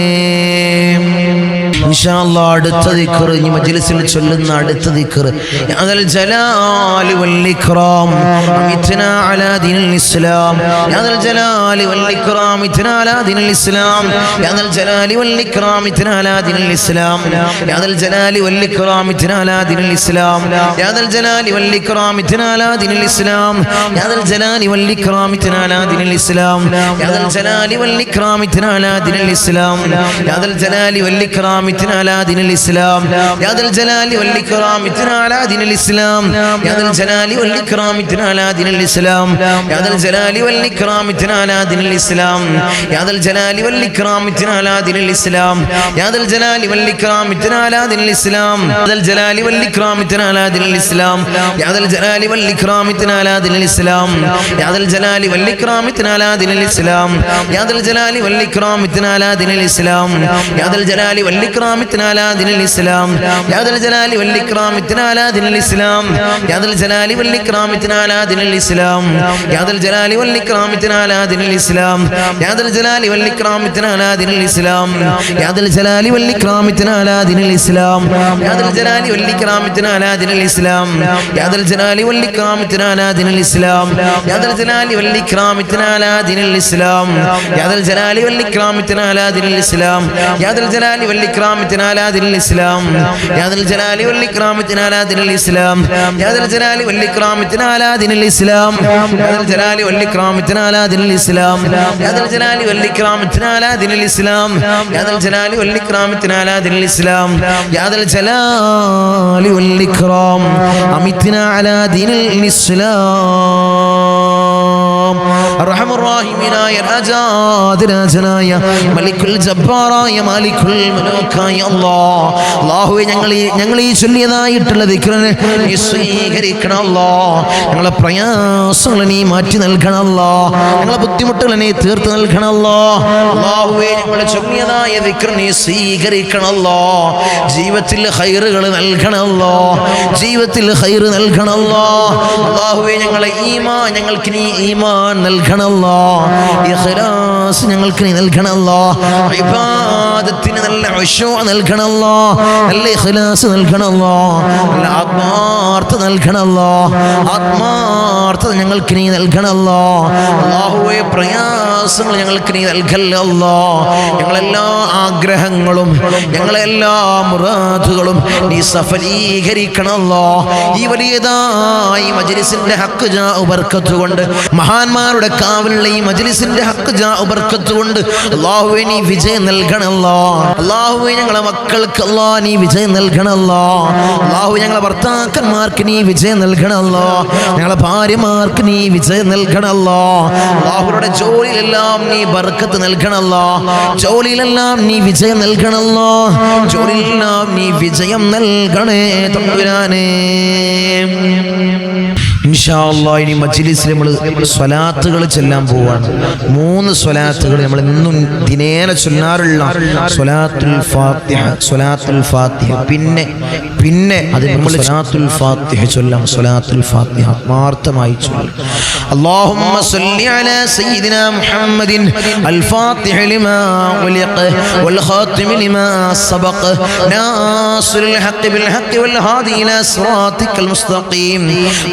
ഇൻഷാ അല്ലാഹ് അടുത്ത ദിക്ർ ഈ മജ്ലിസിൽ ചൊല്ലുന്ന അടുത്ത ദിക്ർ യാദൽ ജലാലി വൽ ഇക്റാം അമിത്നാ അലാ ദീനിൽ ഇസ്ലാം യാദൽ ജലാലി വൽ ഇക്റാം ഇത്നാ അലാ ദീനിൽ ഇസ്ലാം യാദൽ ജലാലി വൽ ഇക്റാം ഇത്നാ അലാ ദീനിൽ ഇസ്ലാം യാദൽ ജലാലി വൽ ഇക്റാം ഇത്നാ അലാ ദീനിൽ ഇസ്ലാം യാദൽ ജലാലി വൽ ഇക്റാം ഇത്നാ അലാ ദീനിൽ ഇസ്ലാം യാദൽ ജലാലി വൽ ഇക്റാം ഇത്നാ അലാ ദീനിൽ ഇസ്ലാം യാദൽ ജലാലി വൽ ഇക്റാം ഇത്നാ അലാ ദീനിൽ ഇസ്ലാം യാദൽ ജലാലി വൽ ഇക്റാം ഇത്നാ അലാ ദീനിൽ ഇസ്ലാം യാദൽ ജലാലി വൽ ഇക്റാം ഇത്നാ അലാ ദീനിൽ ഇസ്ലാം യാദൽ ജലാലി വൽ ഇക്റാം ഇത്നാ അലാ ദീനിൽ ഇസ്ലാം യാദൽ ജലാലി വൽ ഇക്റാം ഇത്നാ അലാ ദീനിൽ ഇസ്ലാം യാദൽ ജലാലി വൽ ഇക്റാം ഇത്നാ അലാ ദീനിൽ ഇസ്ലാം യാദൽ ജലാലി വൽ ഇക്റാം ഇത്നാ അലാ ദീനിൽ ഇസ്ലാം യാദൽ ജലാലി വൽ ഇക്റാം ഇത്നാ അലാ ദീനിൽ ഇസ്ലാം യാദൽ ജലാലി വൽ ഇക്റാം ഇത്നാ അലാ ദീനിൽ ഇസ്ലാം യാദൽ ജലാലി വൽ ഇക്റാം ഇത്നാ അലാ ദീനിൽ ഇസ്ലാം യാദൽ ജലാലി വൽ ഇക്റാം ഇത്നാ അലാ ദീനിൽ ഇസ്ലാം യാദൽ ജലാലി വൽ ഇക്റാം ഇത്നാ അലാ ദീനിൽ ഇസ്ലാം യാദൽ ജലാലി വൽ ഇക്റാം ഇത്നാ അലാ ദീനിൽ ഇസ്ലാം യാദൽ ജലാലി വൽ ഇക്റാം ഇത്നാ അലാ ദീനിൽ ഇസ്ലാം യാദൽ ജലാലി വൽ ഇക്റാം ഇത്നാ അലാ ദീനിൽ ഇസ്ലാം യാദൽ ജലാലി വൽ ഇക്റാം ഇത്നാ അലാ ദീനിൽ ഇസ്ലാം യാദൽ ജലാലി വൽ ഇക്റാം ഇത്നാ അലാ ദീനിൽ ഇസ്ലാം യാദൽ ജലാലി വൽ ഇക്റാം ഇത്നാ അലാ ദീനിൽ ഇസ്ലാം യാദൽ ജലാലി വൽ ഇക്റാം ഇത്നാ അലാ ദീനിൽ ഇസ്ലാം യാദൽ ജലാലി വൽ ഇക്റാം ഇത്നാ അലാ ദീനിൽ ഇസ്ലാം യാദൽ ജലാലി വൽ ഇക്റാം ഇത്നാ അലാ ദീനിൽ ഇസ്ലാം യാദൽ ജലാലി വൽ ഇക്റാം ഇത്നാ അലാ ദീനിൽ ഇസ്ലാം യാദൽ ജലാലി വൽ ഇക്റാം ഇത്നാ അലാ ദീനിൽ ഇസ്ലാം യാദൽ ജലാലി വൽ ഇക്റാം ഇത്നാ അലാ ദീനിൽ ഇസ്ലാം യാദൽ ജലാലി വൽ ഇക്റാം ഇത്നാ അലാ ദീനിൽ ഇസ്ലാം യാദൽ ജലാലി വൽ ഇക്റാം ഇത്നാ അലാ ദീനിൽ ഇസ്ലാം യാദൽ ജലാലി വൽ ഇക്റാം ഇത്നാ അലാ ദീനിൽ ഇസ്ലാം യാദൽ ജലാലി വൽ ഇക്റാം അമിത്നാ അലാ ദീനിൽ ഇസ്ലാം അർഹമർ റഹീമീനായ രാജാധിരാജനായ മലിക്കുൽ ജബ്ബാറായ മാലിക്കുൽ മുലൂക്കായ അല്ലാഹുവേ ഞങ്ങൾ ഈ ചൊല്ലിയതായിട്ടുള്ള ദിക്റിനെ നീ സ്വീകരിക്കണം അല്ലാഹ് ഞങ്ങളെ പ്രയാസങ്ങൾ നീ മാറ്റി നൽകണം അല്ലാഹ് ഞങ്ങളെ ബുദ്ധിമുട്ടുകൾ നീ തീർത്ത് നൽകണം അല്ലാഹുവേ ഞങ്ങൾ ചൊല്ലിയതായ ദിക്ർ നീ സ്വീകരിക്കണം അല്ലാഹ് ജീവിതത്തിൽ ഖൈറുകൾ നൽകണം അല്ലാഹ് ജീവിതത്തിൽ ഖൈർ നൽകണം അല്ലാഹുവേ ഞങ്ങളെ ഈമാൻ ഞങ്ങൾക്ക് നീ ഈമാൻ നൽകണം അല്ലാഹ് ഇഖ്ലാസ് ഞങ്ങൾക്ക് നീ നൽകണം അല്ലാഹ് ഇബാദത്തിന് നല്ല ഖുശൂ നൽകണം അല്ലാഹ് നല്ല ഇഖ്ലാസ് നൽകണം അല്ലാഹ് നല്ല ആത്മാർത്ഥത നൽകണം അല്ലാഹ് ആത്മാർത്ഥത ഞങ്ങൾക്ക് നീ നൽകണം അല്ലാഹ് അല്ലാഹുവേ പ്രയാസങ്ങൾ ഞങ്ങൾക്ക് നീ നൽകല്ല അല്ലാഹ് ഞങ്ങളെല്ലാ ആഗ്രഹങ്ങളും ഞങ്ങളെല്ലാ മുറാദുകളും നീ സഫലീകരിക്കണം അല്ലാഹ് ഈ വലിയതായ മജ്ലിസിന്റെ ഹഖ് ജാ ബർക്കത്ത് കൊണ്ട് മഹാന്മാരുടെ കാവലുള്ള ഈ മജ്ലിസിന്റെ ഹഖ് ജാ ബർക്കത്ത് കൊണ്ട് അല്ലാഹുവേ നീ വിജയം നൽകണം അല്ലാഹ് അല്ലാഹുവേ ഞങ്ങളെ മക്കൾക്ക് അല്ലാഹ് നീ വിജയം നൽകണം അല്ലാഹ് അല്ലാഹുവേ ഞങ്ങളെ ഭർത്താക്കന്മാർക്ക് നീ വിജയം നൽകണം അല്ലാഹ് ഞങ്ങളെ ഭാര്യമാർക്ക് നീ വിജയം നൽകണം അല്ലാഹ് അല്ലാഹുവരുടെ ജോലിയിലെല്ലാം നീ ബർക്കത്ത് നൽകണം അല്ലാഹ് ജോലിയിലെല്ലാം നീ വിജയം നൽകണം അല്ലാഹ് ജോലിയിലെല്ലാം നീ വിജയം നൽകണേ തമ്പുരാനേ ഇൻഷാ അല്ലാഹ് ഇനി മജ്ലിസിൽ നമ്മൾ സ്വലാത്തുകൾ ചൊല്ലാൻ പോവാണ് 3 സ്വലാത്തുകൾ നമ്മൾ എന്നും ദിനേന ചൊല്ലാറുള്ള സ്വലാത്തുൽ ഫാത്തിഹ പിന്നെ അത് നമ്മൾ സ്വലാത്തുൽ ഫാത്തിഹ ചൊല്ലാം സ്വലാത്തുൽ ഫാത്തിഹ ആത്മാർത്ഥമായി ചൊല്ലാം അല്ലാഹുമ്മ സ്വല്ലി അലാ സയ്യിദിനാ മുഹമ്മദിൻ അൽ ഫാത്തിഹ ലിമാ ഉലിഖ വൽ ഖാതിമ ലിമാ സബഖ നാസിറുൽ ഹഖ് ബിൽ ഹഖ് വൽ ഹാദി ഇലാ സിറാത്തിക്കൽ മുസ്തഖീം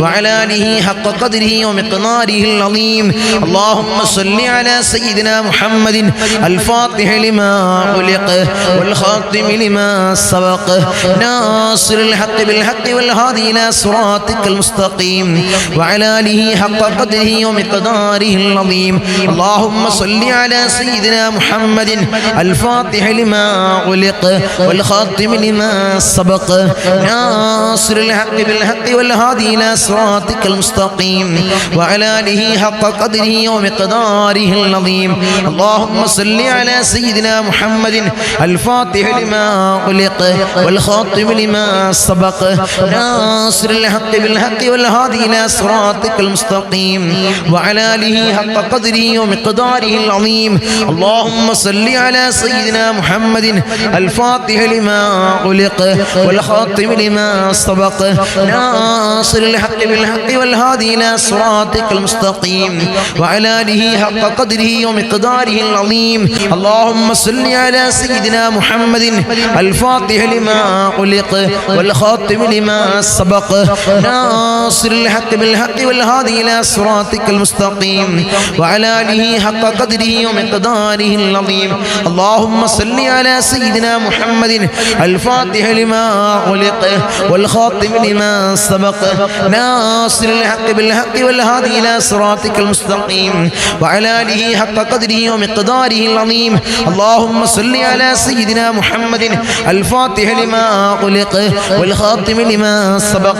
വഅലാ آله حق قدره ومقداره العظيم اللهم صل على سيدنا محمد الفاتح لما خلق والخاتم لما سبق ناصر الحق بالحق والهادي إلى صراطك المستقيم وعلى آله حق قدره ومقداره العظيم اللهم صل على سيدنا محمد الفاتح لما خلق والخاتم لما سبق ناصر الحق بالحق والهادي إلى صراطك المستقيم وعلى آله حق قدره ومقداره العظيم اللهم صل على سيدنا محمد الفاتح لما خلق والخاتم لما سبق ناصر الحق بالحق والهادي إلى صراطك المستقيم وعلى آله حق قدره ومقداره العظيم اللهم صل على سيدنا محمد الفاتح لما خلق والخاتم لما سبق ناصر الحق بالحق والهادي إلى صراطك المستقيم وعلى آله حق قدره ومقداره العظيم اللهم صل على سيدنا محمد الفاتح لما خلق والخاتم لما سبق ناصر الحق بالحق والهادي إلى صراطك المستقيم وعلى آله حق قدره ومقداره العظيم اللهم صل على سيدنا محمد الفاتح لما خلق والخاتم لما سبق ناصر الحق بالحق والهادي إلى صراطك المستقيم وعلى آله حق قدره ومقداره العظيم اللهم صل على سيدنا محمد الفاتح لما خلق والخاتم لما سبق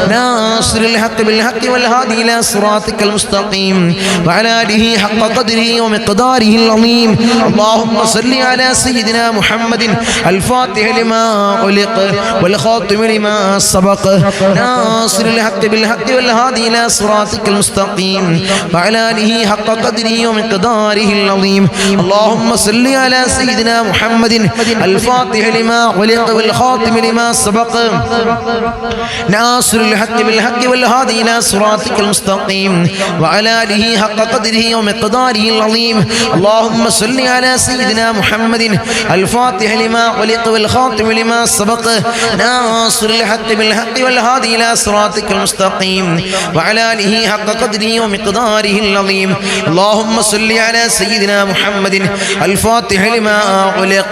ناصر الحق بالحق والهادي إلى صراطك المستقيم وعلى آله حق قدره ومقداره العظيم اللهم صل على سيدنا محمد الفاتح لما خلق والخاتم لما سبق ناصر الحق بالحق والهادي إلى صراطك المستقيم وعلى آله حق قدره ومقداره العظيم اللهم صل على سيدنا محمد الفاتح لما خلق والخاتم لما سبق ناصر الحق بالحق والهادي إلى صراطك المستقيم وعلى آله حق قدره ومقداره العظيم اللهم صل على سيدنا محمد الفاتح لما خلق والخاتم لما سبق ناصر الحق بالحق والهادي إلى صراطك المستقيم وعلى آله حق قدره ومقداره العظيم اللهم صل على سيدنا محمد الفاتح لما خلق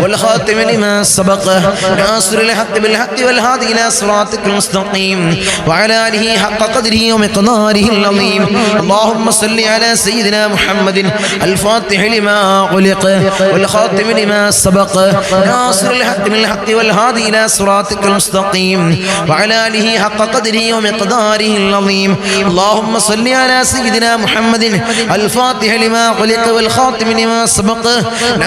والخاتم لما سبق ناصر الحق بالحق والهادي إلى صراطك المستقيم وعلى آله حق قدره ومقداره العظيم اللهم صل على سيدنا محمد الفاتح لما خلق والخاتم لما سبق ناصر الحق بالحق والهادي إلى صراطك المستقيم وعلى آله حق قدره ومقداره العظيم اللهم صل على سيدنا محمد الفاتح لما خلق والخاتم لما سبق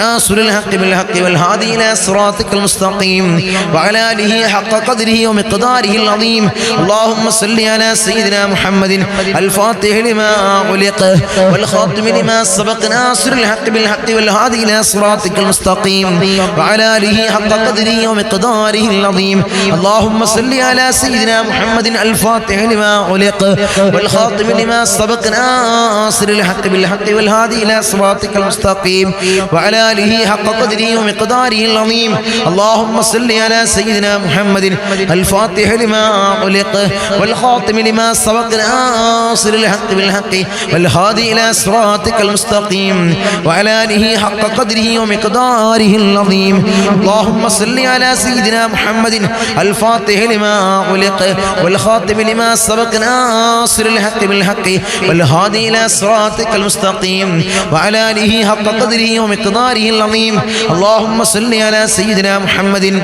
ناصر الحق بالحق والهادي إلى صراطك المستقيم وعلى آله حق قدره ومقداره العظيم اللهم صل على سيدنا محمد الفاتح لما خلق والخاتم لما سبق ناصر الحق بالحق والهادي إلى صراطك المستقيم وعلى آله حق قدره ومقداره العظيم اللهم صل على سيدنا محمد الفاتح لما خلق والخاتم لما سبق ناصر الحق بالحق والهادي إلى صراطك المستقيم وعلى آله حق قدره ومقداره العظيم اللهم صل على سيدنا محمد الفاتح لما خلق والخاتم لما سبق ناصر الحق بالحق والهادي إلى صراطك المستقيم وعلى آله حق قدره ومقداره العظيم اللهم صل على سيدنا محمد الفاتح لما خلق والخاتم لما سبق ناصر الحق بالحق والهادي إلى صراطك المستقيم وعلى آله حق قدره ومقداره العظيم اللهم صل على سيدنا محمد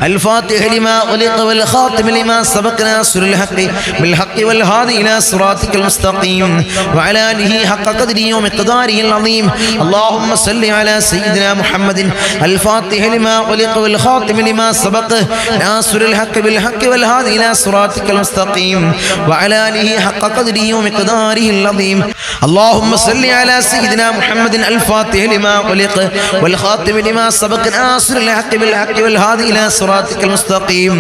الفاتح لما خلق والخاتم لما سبق ناصر الحق بالحق والهادي إلى صراطك المستقيم وعلى آله حق قدره ومقداره العظيم اللهم صل على سيدنا محمد الفاتح لما خلق والخاتم لما سبق ناصر الحق بالحق والهادي إلى صراطك المستقيم وعلى آله حق قدره ومقداره العظيم اللهم صل على سيدنا محمد الفاتح لما خلق والخاتم لما سبق ناصر الحق بالحق والهادي إلى صراطك المستقيم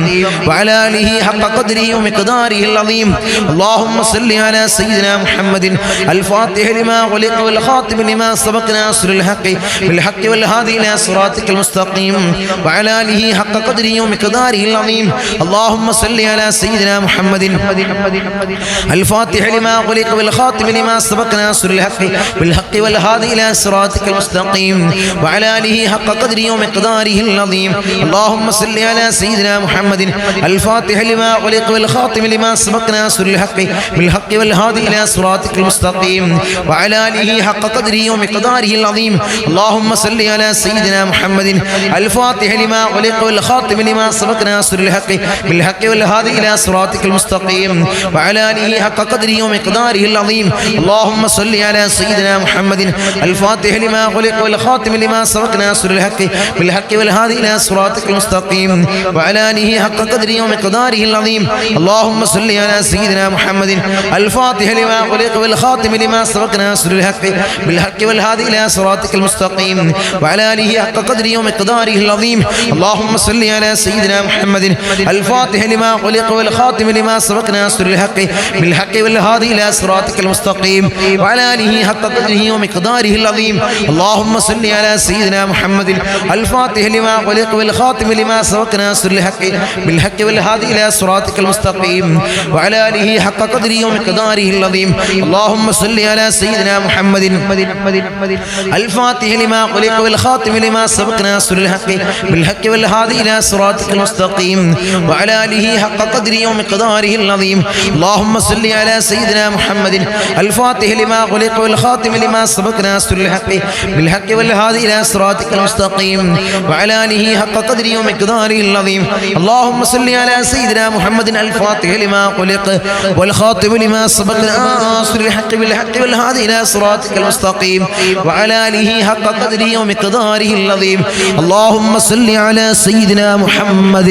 وعلى آله حق قدره ومقداره العظيم اللهم صل على سيدنا محمد الفاتح لما خلق والخاتم لما سبق ناصر الحق بالحق والهادي إلى صراطك المستقيم وعلى آله حق قدره ومقداره العظيم اللهم صل على سيدنا سيدنا محمد الفاتح لما غلق والخاتم لما سبق ناصر بالحق والهادي إلى صراطك المستقيم وعلى آله حق قدره ومقداره العظيم اللهم صل على سيدنا محمد الفاتح لما غلق والخاتم لما سبق ناصر بالحق والهادي إلى صراطك المستقيم وعلى آله حق قدره ومقداره العظيم اللهم صل على سيدنا محمد الفاتح لما غلق والخاتم لما سبق ناصر بالحق والهادي إلى صراطك المستقيم وعلى آله حق قدره ومقداره العظيم اللهم صل على سيدنا محمد الفاتح لما غلق والخاتم لما سبق ناصر بالحق والهادي إلى صراطك المستقيم وعلى آله حق قدره ومقداره العظيم اللهم صل على سيدنا محمد الفاتح لما غلق والخاتم لما سبق ناصر بالحق والهادي إلى صراطك المستقيم وعلى آله حق قدره ومقداره العظيم اللهم صل على سيدنا محمد الفاتح لما غلق والخاتم لما سبق ناصر بالحق والهادي إلى صراطك المستقيم وعلى آله حق قدره ومقداره العظيم اللهم صل على سيدنا محمد الفاتح لما غلق والخاتم لما سبق ناصر بالحق والهادي إلى صراطك المستقيم وعلى آله حق قدره ومقداره العظيم اللهم صل على سيدنا محمد الفاتح لما غلق والخاتم لما سبق ناصر بالحق والهادي إلى صراطك المستقيم وعلى آله حق قدره ومقداره العظيم اللهم صل على سيدنا محمد الفاتح لما غلق والخاتم لما سبق ناصر بالحق والهادي إلى صراطك المستقيم وعلى آله حق قدره ومقداره العظيم اللهم صل على سيدنا محمد الفاتح لما غلق والخاتم لما سبق ناصر بالحق والهادي إلى صراطك المستقيم وعلى آله حق قدره ومقداره العظيم اللهم صل على سيدنا محمد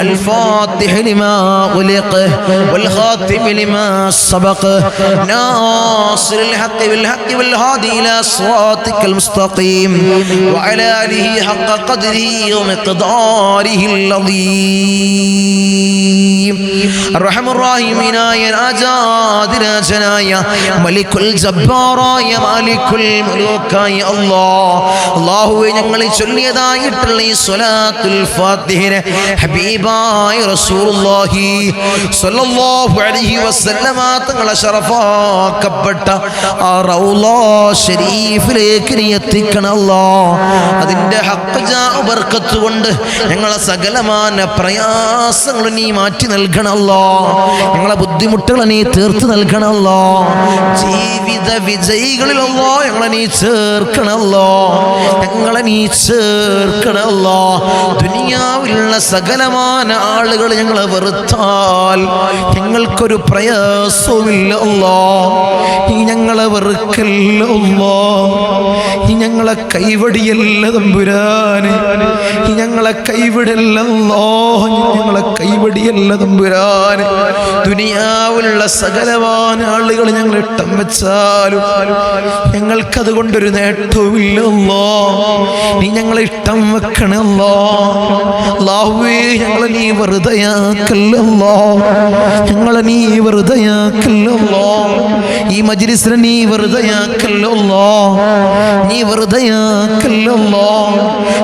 الفاتح لما غلق والخاتم لما سبق ناصر الحق بالحق والهادي إلى صراطك المستقيم وعلى آله حق قدره ومقداره العظيم الرحم الراحمين يا രാജാതിരാജനായ മലിക്കുൽ ജബ്ബാറായ മാലിക്കുൽ മുലൂക്കായ അല്ലാഹുവേ ഞങ്ങൾ ചൊല്ലിയതായിട്ടുള്ള ഈ സ്വലാത്തുൽ ഫാത്തിഹയെ ഹബീബായ റസൂലുള്ളാഹി സ്വല്ലല്ലാഹു അലൈഹി വസല്ലമ തങ്ങളെ ശറഫാക്കപ്പെട്ട ആ റൗള ശരീഫിലേക്ക് നീ എത്തിക്കണം അല്ലാഹ് അതിന്റെ ഹഖ് ബർക്കത്ത് കൊണ്ട് ഞങ്ങളെ സകലമാന പ്രയാസങ്ങൾ നീ മാറ്റി നൽകണം അല്ലാഹ് ഞങ്ങളെ ബുദ്ധിമുട്ടുകൾ നീ തീർത്ത് നൽകണം അല്ലാഹ് ജീവിത വിജയികളിൽ അല്ലാഹ് ഞങ്ങളെ നീ ചേർക്കണം അല്ലാഹ് ഞങ്ങളെ നീ ചേർക്കണം അല്ലാഹ് ദുനിയാവിലുള്ള സകലമാന ആളുകൾ ഞങ്ങളെ വെറുത്താൽ ഞങ്ങൾക്കൊരു പ്രയാസവുമില്ല അല്ലാഹ് നീ ഞങ്ങളെ വെറുക്കല്ല അല്ലാഹ് നീ ഞങ്ങളെ കൈവടിയല്ല തമ്പുരാനെ നീ ഞങ്ങളെ കൈവിടല്ല അല്ലാഹ് ഞങ്ങളെ കൈവടിയല്ല തമ്പുരാനെ ദുനിയാവിലുള്ള സകലമാന ആളുകൾ ഞങ്ങൾ ഇട്ടം വെച്ചാലും ഞങ്ങൾക്കത് കൊണ്ടൊരു നേട്ടവുമില്ല അല്ലാഹ് നീ ഞങ്ങളെ ഇട്ടം വെക്കണേ അല്ലാഹുവേ ഞങ്ങളെ നീ വെറുതെയാക്കല്ല അല്ലാഹ് ഞങ്ങളെ നീ വെറുതെയാക്കല്ല അല്ലാഹ് ഈ മജ്ലിസിനെ നീ വെറുതെയാക്കല്ല അല്ലാഹ് നീ വെറുതെയാക്കല്ല അല്ലാഹ്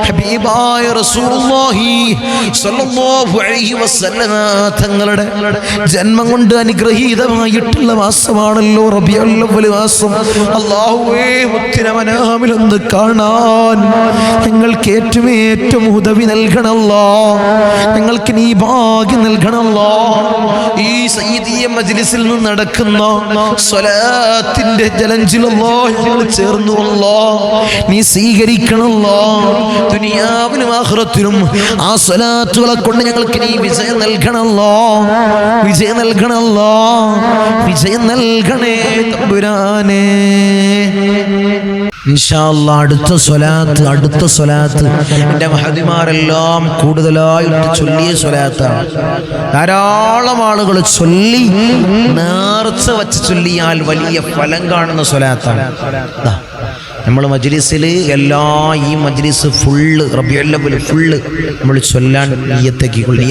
ഹബീബായ റസൂലുള്ളാഹി സ്വല്ലല്ലാഹു അലൈഹി വസല്ലമ തങ്ങളുടെ ജന്മം കൊണ്ട് അനുഗ്രഹീതമായിട്ടുള്ള മാസമാണല്ലോ റബീഉൽ അവ്വൽ മാസം അല്ലാഹുവേ മുത്തിനെ മനാമിലൊന്ന് കാണാൻ ഞങ്ങൾക്ക് ഏറ്റവും ഉദവി നൽകണമല്ലോ ഞങ്ങൾക്ക് നീ ഭാഗ്യം നൽകണമല്ലോ ഈ സയ്യിദിയ മജ്ലിസിൽ നിന്ന് നടക്കുന്ന സ്വലാത്തിന്റെ ജലഞ്ചിലല്ലോ ഞങ്ങൾ ചേർന്നുവല്ലോ നീ സ്വീകരിക്കണമല്ലോ ദുനിയാവിലും ആഖിറത്തിലും ആ സ്വലാത്തുകളെ കൊണ്ട് ഞങ്ങൾക്ക് നീ വിജയം നൽകണമല്ലോ വിജയം നൽകണമല്ലോ വിജയം നൽകണേ തമ്പുരാനേ ഇൻഷാ അല്ലാഹ് അടുത്ത സ്വലാത്ത് എൻ്റെ മഹദിമാരെല്ലാം കൂടുതലായിട്ട് ചൊല്ലിയ സ്വലാത്താണ്. ധാരാളം ആളുകൾ ചൊല്ലി നേർച്ച വച്ച് ചൊല്ലിയാൽ വലിയ ഫലം കാണുന്ന സ്വലാത്താണ്. നമ്മൾ മജ്ലിസിൽ ഈ മജ്ലിസ് ഫുള്ള് റബീഉൽ അവ്വൽ ഫുള്ള് നമ്മൾ ചൊല്ലാൻ നിയത്താക്കിക്കൊള്ളി.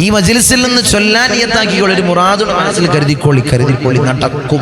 ഈ മജ്ലിസിൽ നിന്ന് ചൊല്ലാൻ നിയത്താക്കിക്കൊള്ളി. ഒരു മുറാദ് മനസ്സിൽ കരുതിക്കോളി നടക്കും.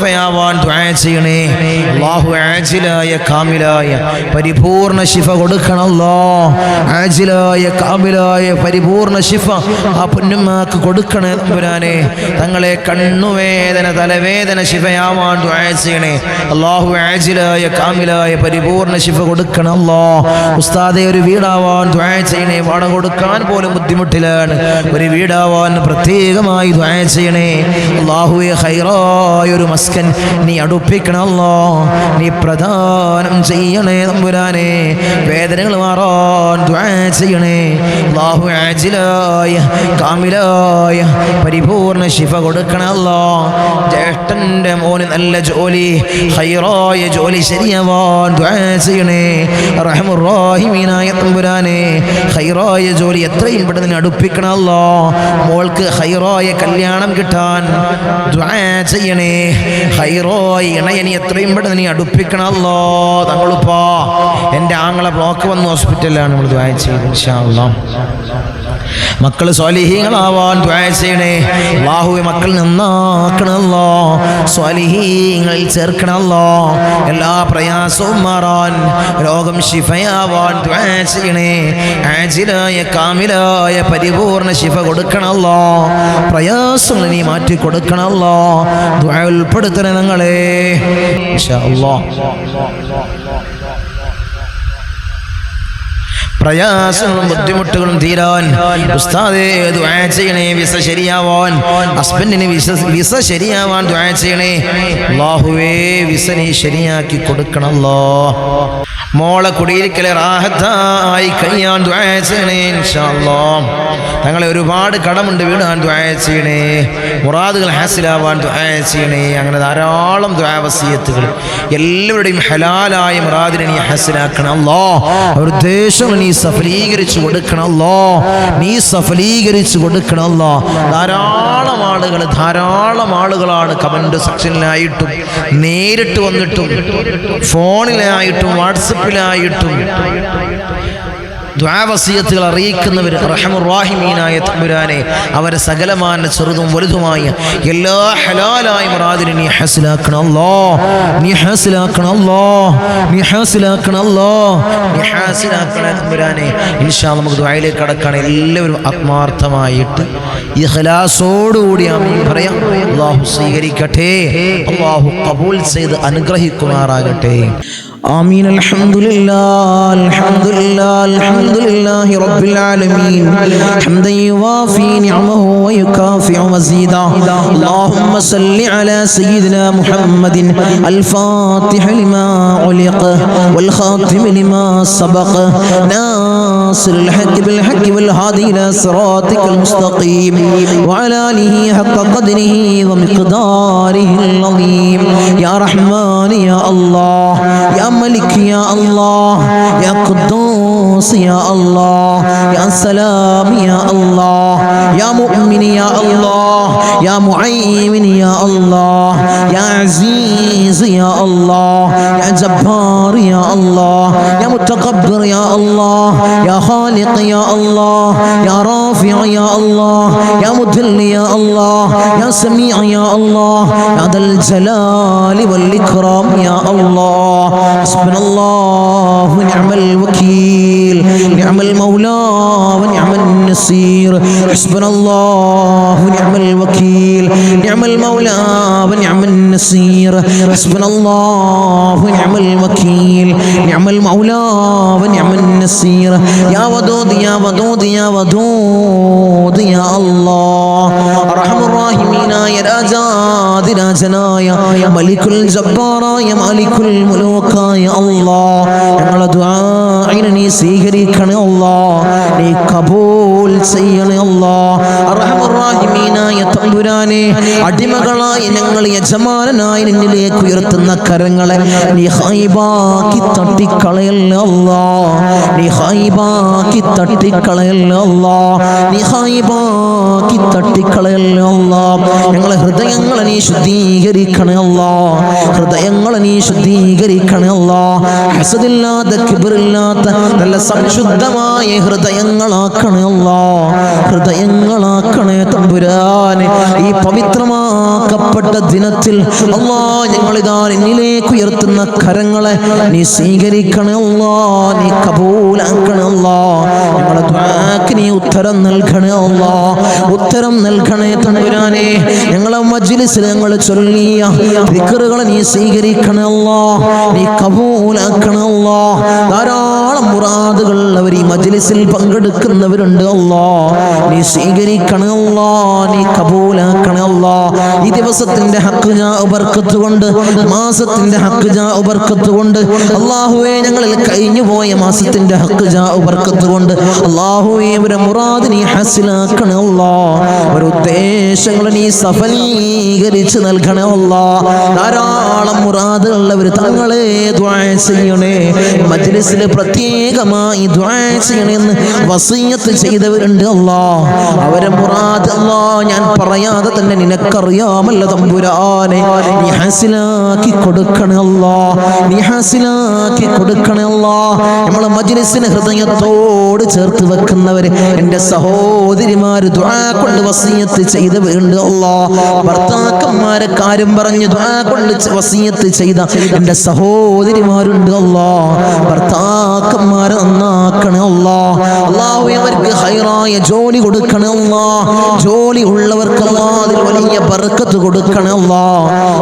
ശിഫയാവാൻ ദുആ ചെയ്യണേ അല്ലാഹു. ആജിലായ കാമിലായ പരിപൂർണ ശിഫ കൊടുക്കണം അല്ലാഹ്. ആജിലായ കാമിലായ പരിപൂർണ ശിഫ ആ പൊന്നുമ്മക്ക് കൊടുക്കണേ തമ്പുരാനെ. തങ്ങളെ കണ്ണുവേദന തലവേദന ശിഫയാവാൻ ദുആ ചെയ്യണേ അല്ലാഹു. ആജിലായ കാമിലായ പരിപൂർണ ശിഫ കൊടുക്കണം അല്ലാഹ്. ഉസ്താദെ ഒരു വീടാവാൻ ദുആ ചെയ്യണേ. വാടക കൊടുക്കാൻ പോലും ബുദ്ധിമുട്ടിലാണ്. ഒരു വീടാവാൻ പ്രത്യേകമായി ദുആ ചെയ്യണേ അല്ലാഹുവേ. ഖൈറായ ഒരു മസ്കൻ നീ അടുപ്പിക്കണം അല്ലാഹ്. നീ പ്രദാനം ചെയ്യണേ തമ്പുരാനെ. വേദനകൾ മാറാൻ ദുആ ചെയ്യണേ അല്ലാഹു. ആജിലായ കാമിലായ പരിപൂർണ ശിഫ കൊടുക്കണം അല്ലാഹ്. ജ്യേഷ്ഠൻ്റെ മോന് നല്ല ജോലി ഖൈറായ ജോലി ശരിയാവാൻ ദുആ ചെയ്യണേ റഹ്മാൻ റഹീമീനായ തമ്പുരാനെ. ഖൈറായ ജോലി എത്രയും പെട്ടെന്ന് അടുപ്പിക്കണം അല്ലാഹ്. മോൾക്ക് ഖൈറായ കല്യാണം കിട്ടാൻ ദുആ ചെയ്യണേ. ഖൈറായ ഇണയനി എത്രയും പെട്ടെന്ന് നീ അടുപ്പിക്കണം അല്ലാഹ്. തങ്ങളുപ്പാ എൻ്റെ ആങ്ങളെ ബ്ലോക്ക് വന്ന് ഹോസ്പിറ്റലിലാണ്. നമ്മൾ ദുആ ചെയ്തു ഇൻഷാ അല്ലാഹ്. മക്കൾ സ്വാലിഹീങ്ങളാവാൻ ദുആ ചെയ്യണേ അല്ലാഹുവേ. മക്കൾ നന്നാക്കണം അല്ലാഹ്. സ്വാലിഹീങ്ങളിൽ ചേർക്കണം അല്ലാഹ്. എല്ലാ പ്രയാസവും മാറാൻ രോഗം ശിഫയാവാൻ ദുആ ചെയ്യണേ. ആജിലായ കാമിലായ പരിപൂർണ ശിഫ കൊടുക്കണം അല്ലാഹ്. പ്രയാസങ്ങൾ നീ മാറ്റി കൊടുക്കണം അല്ലാഹ്. ദുആ ഉൾപ്പെടുത്തണേ ഞങ്ങളെ ഇൻഷാ അല്ലാഹ്. പ്രയാസങ്ങളും ബുദ്ധിമുട്ടുകളും തീരാൻ ഉസ്താദേ ദുആ ചെയ്യണേ. വിസ ശരിയാവാൻ ഹസ്ബൻഡിന് വിസ ശരിയാവാൻ ദുആ ചെയ്യണേ അല്ലാഹുവേ. വിസ നീ ശരിയാക്കി കൊടുക്കണം അല്ലാഹ്. മോളെ കുടിയിരിക്കലെ റാഹത്തായി കഴിയാൻ ദുആ ചെയ്യണേ ഇൻഷാ അല്ലാഹ്. തങ്ങളെ ഒരുപാട് കടമുണ്ട് വീടാൻ ദുആ ചെയ്യണേ. മുറാദുകൾ ഹാസിലാവാൻ ദുആ ചെയ്യണേ. അങ്ങനെ ധാരാളം ദുആ വസിയത്തുകൾ എല്ലാവരുടെയും ഹലാലായ മുറാദിനെ നീ ഹാസിലാക്കണം അല്ലാഹ്. അവരുടെ ഉദ്ദേശങ്ങൾ നീ സഫലീകരിച്ചു കൊടുക്കണം അല്ലാഹ്. നീ സഫലീകരിച്ചു കൊടുക്കണം അല്ലാഹ്. ധാരാളം ആളുകളാണ് കമന്റ് സെക്ഷനിലായിട്ടും നേരിട്ട് വന്നിട്ടും ഫോണിലായിട്ടും വാട്സപ്പിലായിട്ടും ദുആ വസിയത്തുകൾ അറിയിക്കുന്നവർ റഹ്മാൻ റഹീമീനായ തമ്പുരാനെ. അവരെ സകലമാന ചെറുതും വലുതുമായ എല്ലാ ഹലാലായ മുറാദിനെ നീ ഹാസിലാക്കണം അല്ലാഹ്. നീ ഹാസിലാക്കണം അല്ലാഹ്. നീ ഹാസിലാക്കണം അല്ലാഹ്. നീ ഹാസിലാക്കണം തമ്പുരാനെ. ഇൻഷാ അല്ലാഹ് നമുക്ക് ദുആയിലേക്ക് കടക്കാൻ എല്ലാവരും ആത്മാർത്ഥമായിട്ട് ഇഖ്ലാസോടുകൂടി ആമീൻ പറയാം. അല്ലാഹു സ്വീകരിക്കട്ടെ. അല്ലാഹു ഖബൂൽ ചെയ്ത് അനുഗ്രഹിക്കുമാറാകട്ടെ. آمين. الحمد لله رب العالمين حمدا يوافي نعمه ويكافئ مزيدا. اللهم صل على سيدنا محمد الفاتح لما علق والخاتم لما سبق ناصر الحق بالحق والهادي إلى صراطك المستقيم وعلى آله حق قدره ومقداره العظيم. يا رحمن يا الله يا ملك يا الله يا قدوس يا الله يا سلام يا الله يا مؤمن يا الله يا معين يا الله يا عزيز يا الله يا جبار يا الله يا متكبر يا الله يا خالق يا الله يا رافع يا الله يا مذل يا الله يا سميع يا الله يا ذا الجلال والإكرام يا الله. حسبنا الله ونعم الوكيل نعم المولى ونعم النصير. حسبنا الله ونعم الوكيل نعم المولى ونعم النصير. حسبنا الله ونعم الوكيل نعم المولى ونعم النصير. يا ودود يا ودود يا ودود يا الله. أرحم الراحمين يا راجاد രാജനായ മലിക്കുൽ ജബ്ബാറായ മാലിക്കുൽ മുലൂക്കായ അല്ലാഹ്. ഞങ്ങളുടെ ദുആഇനെ നീ സ്വീകരിക്കണേ അല്ലാഹ്. നീ കബൂൽ ചെയ്യണേ അല്ലാഹ്. അർഹമർ റഹീമീനായ തമ്പുരാനെ, അടിമകളായി ഞങ്ങൾ യജമാനനായി നിന്നിലേക്ക് ഉയർത്തുന്ന കരങ്ങളെ നീ ഖൈബാക്കി തട്ടിക്കളയല്ലേ അല്ലാഹ്. നീ ഖൈബാക്കി തട്ടിക്കളയല്ലേ അല്ലാഹ്. നീ ഖൈബാക്കി തട്ടിക്കളയല്ലേ അല്ലാഹ്. ഞങ്ങളെ ഹൃദയങ്ങളെ നീ ശുദ്ധീകരിക്കണേ അല്ലാഹ്. ഹൃദയങ്ങളെ നീ ശുദ്ധീകരിക്കണേ അല്ലാഹ്. ഹസദില്ലാത്ത കിബ്റില്ലാത്ത നല്ല സംശുദ്ധമായ ഹൃദയങ്ങളാക്കണേ അല്ലാഹ്. ഹൃദയങ്ങളാക്കണേ തമ്പുരാനെ. ഈ പവിത്രമാക്കപ്പെട്ട ഓർമ്മപ്പെടുത്തപ്പെട്ട ദിനത്തിൽ അല്ലാ ഞങ്ങളിതാ നിന്നിലേക്ക് ഉയർത്തുന്ന കരങ്ങളെ നീ സ്വീകരിക്കണേ അല്ലാ, നീ കബൂലാക്കണേ അല്ലാ. ഞങ്ങളുടെ ദുആക്ക് നീ ഉത്തരം നൽകണേ അല്ലാ, ഉത്തരം നൽകണേ തമ്പുരാനെ. ഞങ്ങളെ മജ്ലിസിൽ ഞങ്ങൾ ചൊല്ലിയ ദിക്റുകളെ നീ സ്വീകരിക്കണേ അല്ലാ, നീ കബൂലാക്കണേ അല്ലാ. ധാരാളം മുറാദുകൾ അവർ ഈ മജ്ലിസിൽ പങ്കെടുക്കുന്നവരുണ്ട് അല്ലാ, നീ സ്വീകരിക്കണേ അല്ലാ, നീ കബൂലാക്കണേ അല്ലാ. ഈ ദിവസത്തിന്റെ ഹക്ക് ജാ ബർക്കത്ത് കൊണ്ട്, മാസത്തിന്റെ ഹക്ക് ജാ ബർക്കത്ത് കൊണ്ട് അല്ലാഹുവേ, ഞങ്ങളിൽ കഴിഞ്ഞു പോയ മാസത്തിന്റെ ഹക്ക് ജാ ബർക്കത്ത് കൊണ്ട് അല്ലാഹുവേ അവരെ മുറാദ് നീ ഹസിലാക്കണേ അല്ലാ, ഒരു ഉദ്ദേശങ്ങൾ നീ സഫലീകരിച്ച് നൽകണേ അല്ലാ. ധാരാളം മുറാദുകൾ അവർ തങ്ങളെ ദുആ ചെയ്യണേ, മജ്ലിസിൽ പ്രത്യേകമായി ദുആ ചെയ്യണമെന്ന് വസിയ്യത്ത് ചെയ്തവരുണ്ട് അല്ലാ. അവരെ മുറാദ് അല്ലാ ഞാൻ പറയാതെ തന്നെ നിനക്കറിയാമല്ലോ തമ്പുരാനെ, നീ ഹാസിലാക്കി കൊടുക്കണേ അല്ലാ, നീ ഹാസിലാക്കി കൊടുക്കണേ അല്ലാ. നമ്മളെ മജ്ലിസിനെ ഹൃദയത്തോട് ചേർത്ത് വെക്കുന്നവര് എൻ്റെ സഹോദരിമാര് ദുആ കൊണ്ട് വസിയ്യത്ത് ചെയ്തവരുണ്ട് അല്ലാ. ഭർത്താക്കന്മാരെ കാര്യം പറഞ്ഞ് ദുആ കൊണ്ട് വസിയ്യത്ത് ചെയ്ത എൻ്റെ സഹോദരിമാരുണ്ട് അല്ലാ. ഭർത്താക്കന്മാരെ നന്നാക്കണേ അല്ലാ. അല്ലാഹു അവർക്ക് ഹൈറായ ജോലി കൊടുക്കണേ അല്ലാ, ജോലി ഉള്ളവർക്ക് അല്ലാ അതിൽ വലിയ ബർക്കത്ത് കൊടുക്കണേ അല്ലാ,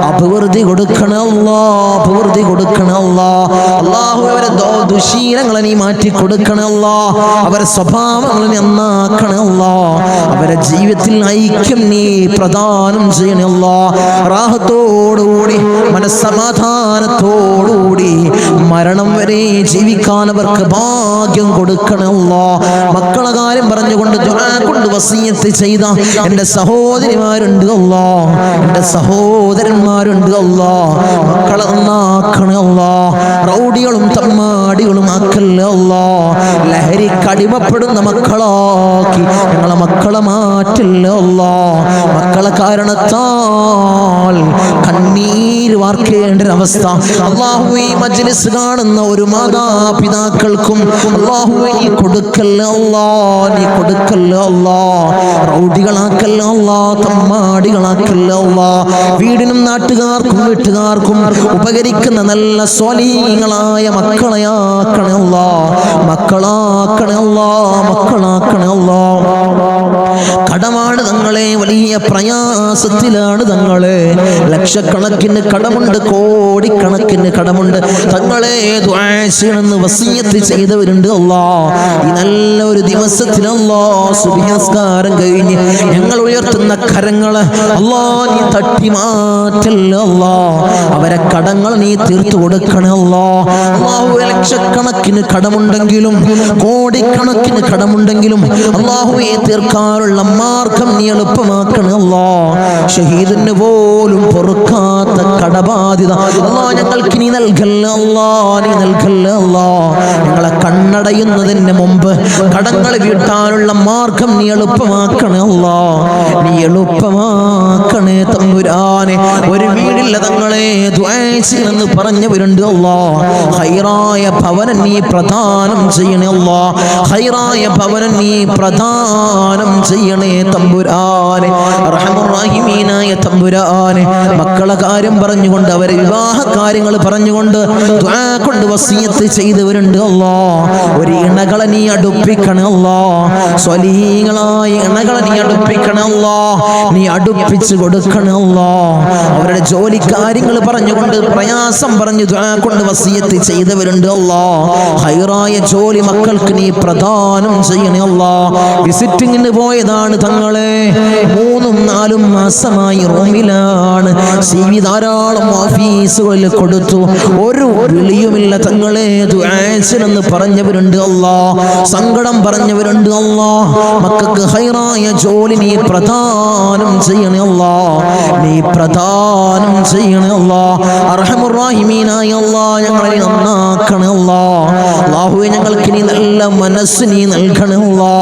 അഭിവൃദ്ധി കൊടുക്കണേ അല്ലാ, അഭിവൃദ്ധി കൊടുക്കണേ അല്ലാ. അല്ലാഹു അവരെ ദുശീലങ്ങളെ നീ മാറ്റി കൊടുക്കണേ അല്ലാ, അവരെ സ്വഭാവങ്ങളെ നന്നാക്കണേ അല്ലാ, അവരെ ജീവിതത്തിൽ ഐക്യം നീ പ്രദാനം ചെയ്യണേ അല്ലാ. റാഹത്തോടുകൂടി മനസ്സമാധാനത്തോടുകൂടി മരണം വരെ ജീവിക്കാൻ അവർക്ക് ഭാഗ്യം കൊടുക്കണേ അല്ലാ. മക്കളെ കാര്യം പറഞ്ഞുകൊണ്ട് ദുആ കൊണ്ട് വസിയ്യത്ത് ചെയ്ത എൻ്റെ സഹോദരിമാരുണ്ട് അല്ലാ, എൻ്റെ സഹോദരന്മാരുണ്ട് അല്ലാ. മക്കളെ നന്നാക്കണേ അല്ലാ, റൗഡികളും തമ്മാടികളും ആക്കല്ലേ അല്ലാ. ലഹരിക്കടിമപ്പെടുന്ന മക്കളാക്കി ഞങ്ങളെ മക്കളെ മാറ്റല്ലേ അല്ലാ. മക്കളെ കാരണത്താൽ കണ്ണീര് വാർക്കേണ്ട ഒരവസ്ഥ അല്ലാഹുവേ ഈ മജ്ലിസ് കാണുന്ന ഒരു മാതാപിതാക്കൾക്കും അല്ലാഹുവേ നീ കൊടുക്കല്ലേ അല്ലാ, നീ കൊടുക്കല്ലേ അല്ലാ. റൗഡികളാക്കല്ലേ അല്ലാ, തമ്മാടികളാക്കല്ലേ അല്ലാ. വീടിനും നാട്ടുകാർക്കും വീട്ടുകാർക്കും ഉപകരിക്കുന്ന നല്ല സ്വാലിഹീങ്ങളായ മക്കളെയാക്കണേ അല്ലാ, മക്കളാക്കണേ അല്ലാ, മക്കളാക്കണേ അല്ലാ. കടമാണ് തങ്ങളെ, വലിയ പ്രയാസത്തിലാണ് തങ്ങളെ, ലക്ഷക്കണക്കിന് കടമുണ്ട്, കോടിക്കണക്കിന് കടമുണ്ട്. തങ്ങളെ ദുആ ചെയ്യണമെന്ന് വസിയ്യത്ത് ചെയ്തവരുണ്ട് അല്ലാ. ഈ നല്ല ഒരു ദിവസത്തിൽ അല്ലാ സുബ്ഹി നിസ്കാരം കഴിഞ്ഞ് ഞങ്ങൾ ഉയർത്തുന്ന കരങ്ങള് അല്ലാ നീ തട്ടി മാറ്റല്ലേ അല്ലാ, അവരെ കടങ്ങൾ നീ തീർത്തു കൊടുക്കണേ അല്ലാ. അല്ലാഹുവേ ലക്ഷക്കണക്കിന് കടമുണ്ടെങ്കിലും കോടിക്കണക്കിന് കടമുണ്ടെങ്കിലും അല്ലാഹുവേ തീർക്കാനുള്ള മാർഗം നീ എളുപ്പമാക്കണേ അല്ലാ. ഷഹീദിന് പോലും പൊറുക്കാത്ത കടബാധ്യത അല്ലാ ഞങ്ങൾക്ക് നീ നൽകല്ലേ അല്ലാ, നീ നൽകല്ലേ അല്ലാ. ഞങ്ങളെ കണ്ണടയുന്നതിന് മുമ്പ് കടങ്ങൾ വീട്ടാനുള്ള മാർഗം നീ എളുപ്പമാക്കണേ അല്ലാ, നീ എളുപ്പമാക്കണേ തമ്പുരാനെ. ഒരു വീടില്ല തങ്ങളെ ദുആ ചെയ്യണമെന്ന് പറഞ്ഞവരുണ്ട് അല്ലാ. ഹൈറായ ഭവനം നീ പ്രദാനം ചെയ്യണേ അല്ലാ, ഹൈറായ ഭവനം നീ പ്രദാനം ചെയ്യണേ തമ്പുരാനെ, അർഹമുർ റഹീമീനായ തമ്പുരാനെ. മക്കളെ കാര്യം പറഞ്ഞുകൊണ്ട് അവരെ വിവാഹ കാര്യങ്ങൾ പറഞ്ഞുകൊണ്ട് ദുആ കൊണ്ട് വസിയ്യത്ത് ചെയ്തവരുണ്ട് അല്ലാ. ഒരു ഇണകളെ നീ അടുപ്പിക്കണേ അല്ലാ, സ്വലീഹീങ്ങളായ ഇണകളെ നീ അടുപ്പിക്കണേ അല്ലാ, നീ അടുപ്പിച്ച് കൊടുക്കണേ അല്ലാ. അവരുടെ ജോലി കാര്യങ്ങൾ പറഞ്ഞുകൊണ്ട് പ്രയാസം പറഞ്ഞു ദുആ കൊണ്ട് വസിയ്യത്ത് ചെയ്തവരുണ്ട് അല്ലാ. ഹൈറായ ജോലി മക്കൾക്ക് നീ പ്രദാനം ചെയ്യണേ അല്ലാ. വിസിറ്റിങ്ങിന് പോയതാണ് തങ്ങളെ, 3-4 മാസമായി റൂമിലാണ്. CV ധാരാളം ഓഫീസുകളിൽ കൊടുത്തു, ഒരു വിളിയുമില്ല തങ്ങളെ. ദുആ ചെയ്യണമെന്ന് പറഞ്ഞവരുണ്ട് അല്ലാ, സങ്കടം പറഞ്ഞവരുണ്ട് അല്ലാ. മക്കൾക്ക് ഹൈറായ ജോലി നീ പ്രദാനം ചെയ്യണേ അല്ലാ, നീ പ്രദാനം ചെയ്യണേ അല്ലാ. അർഹമുർ റഹീമീനായ അല്ലാ ഞങ്ങളെ നന്നാക്കണേ അല്ലാ. അല്ലാഹുവേ ഞങ്ങൾക്ക് നീ നല്ല മനസ്സ് നീ നൽകണേ അല്ലാ.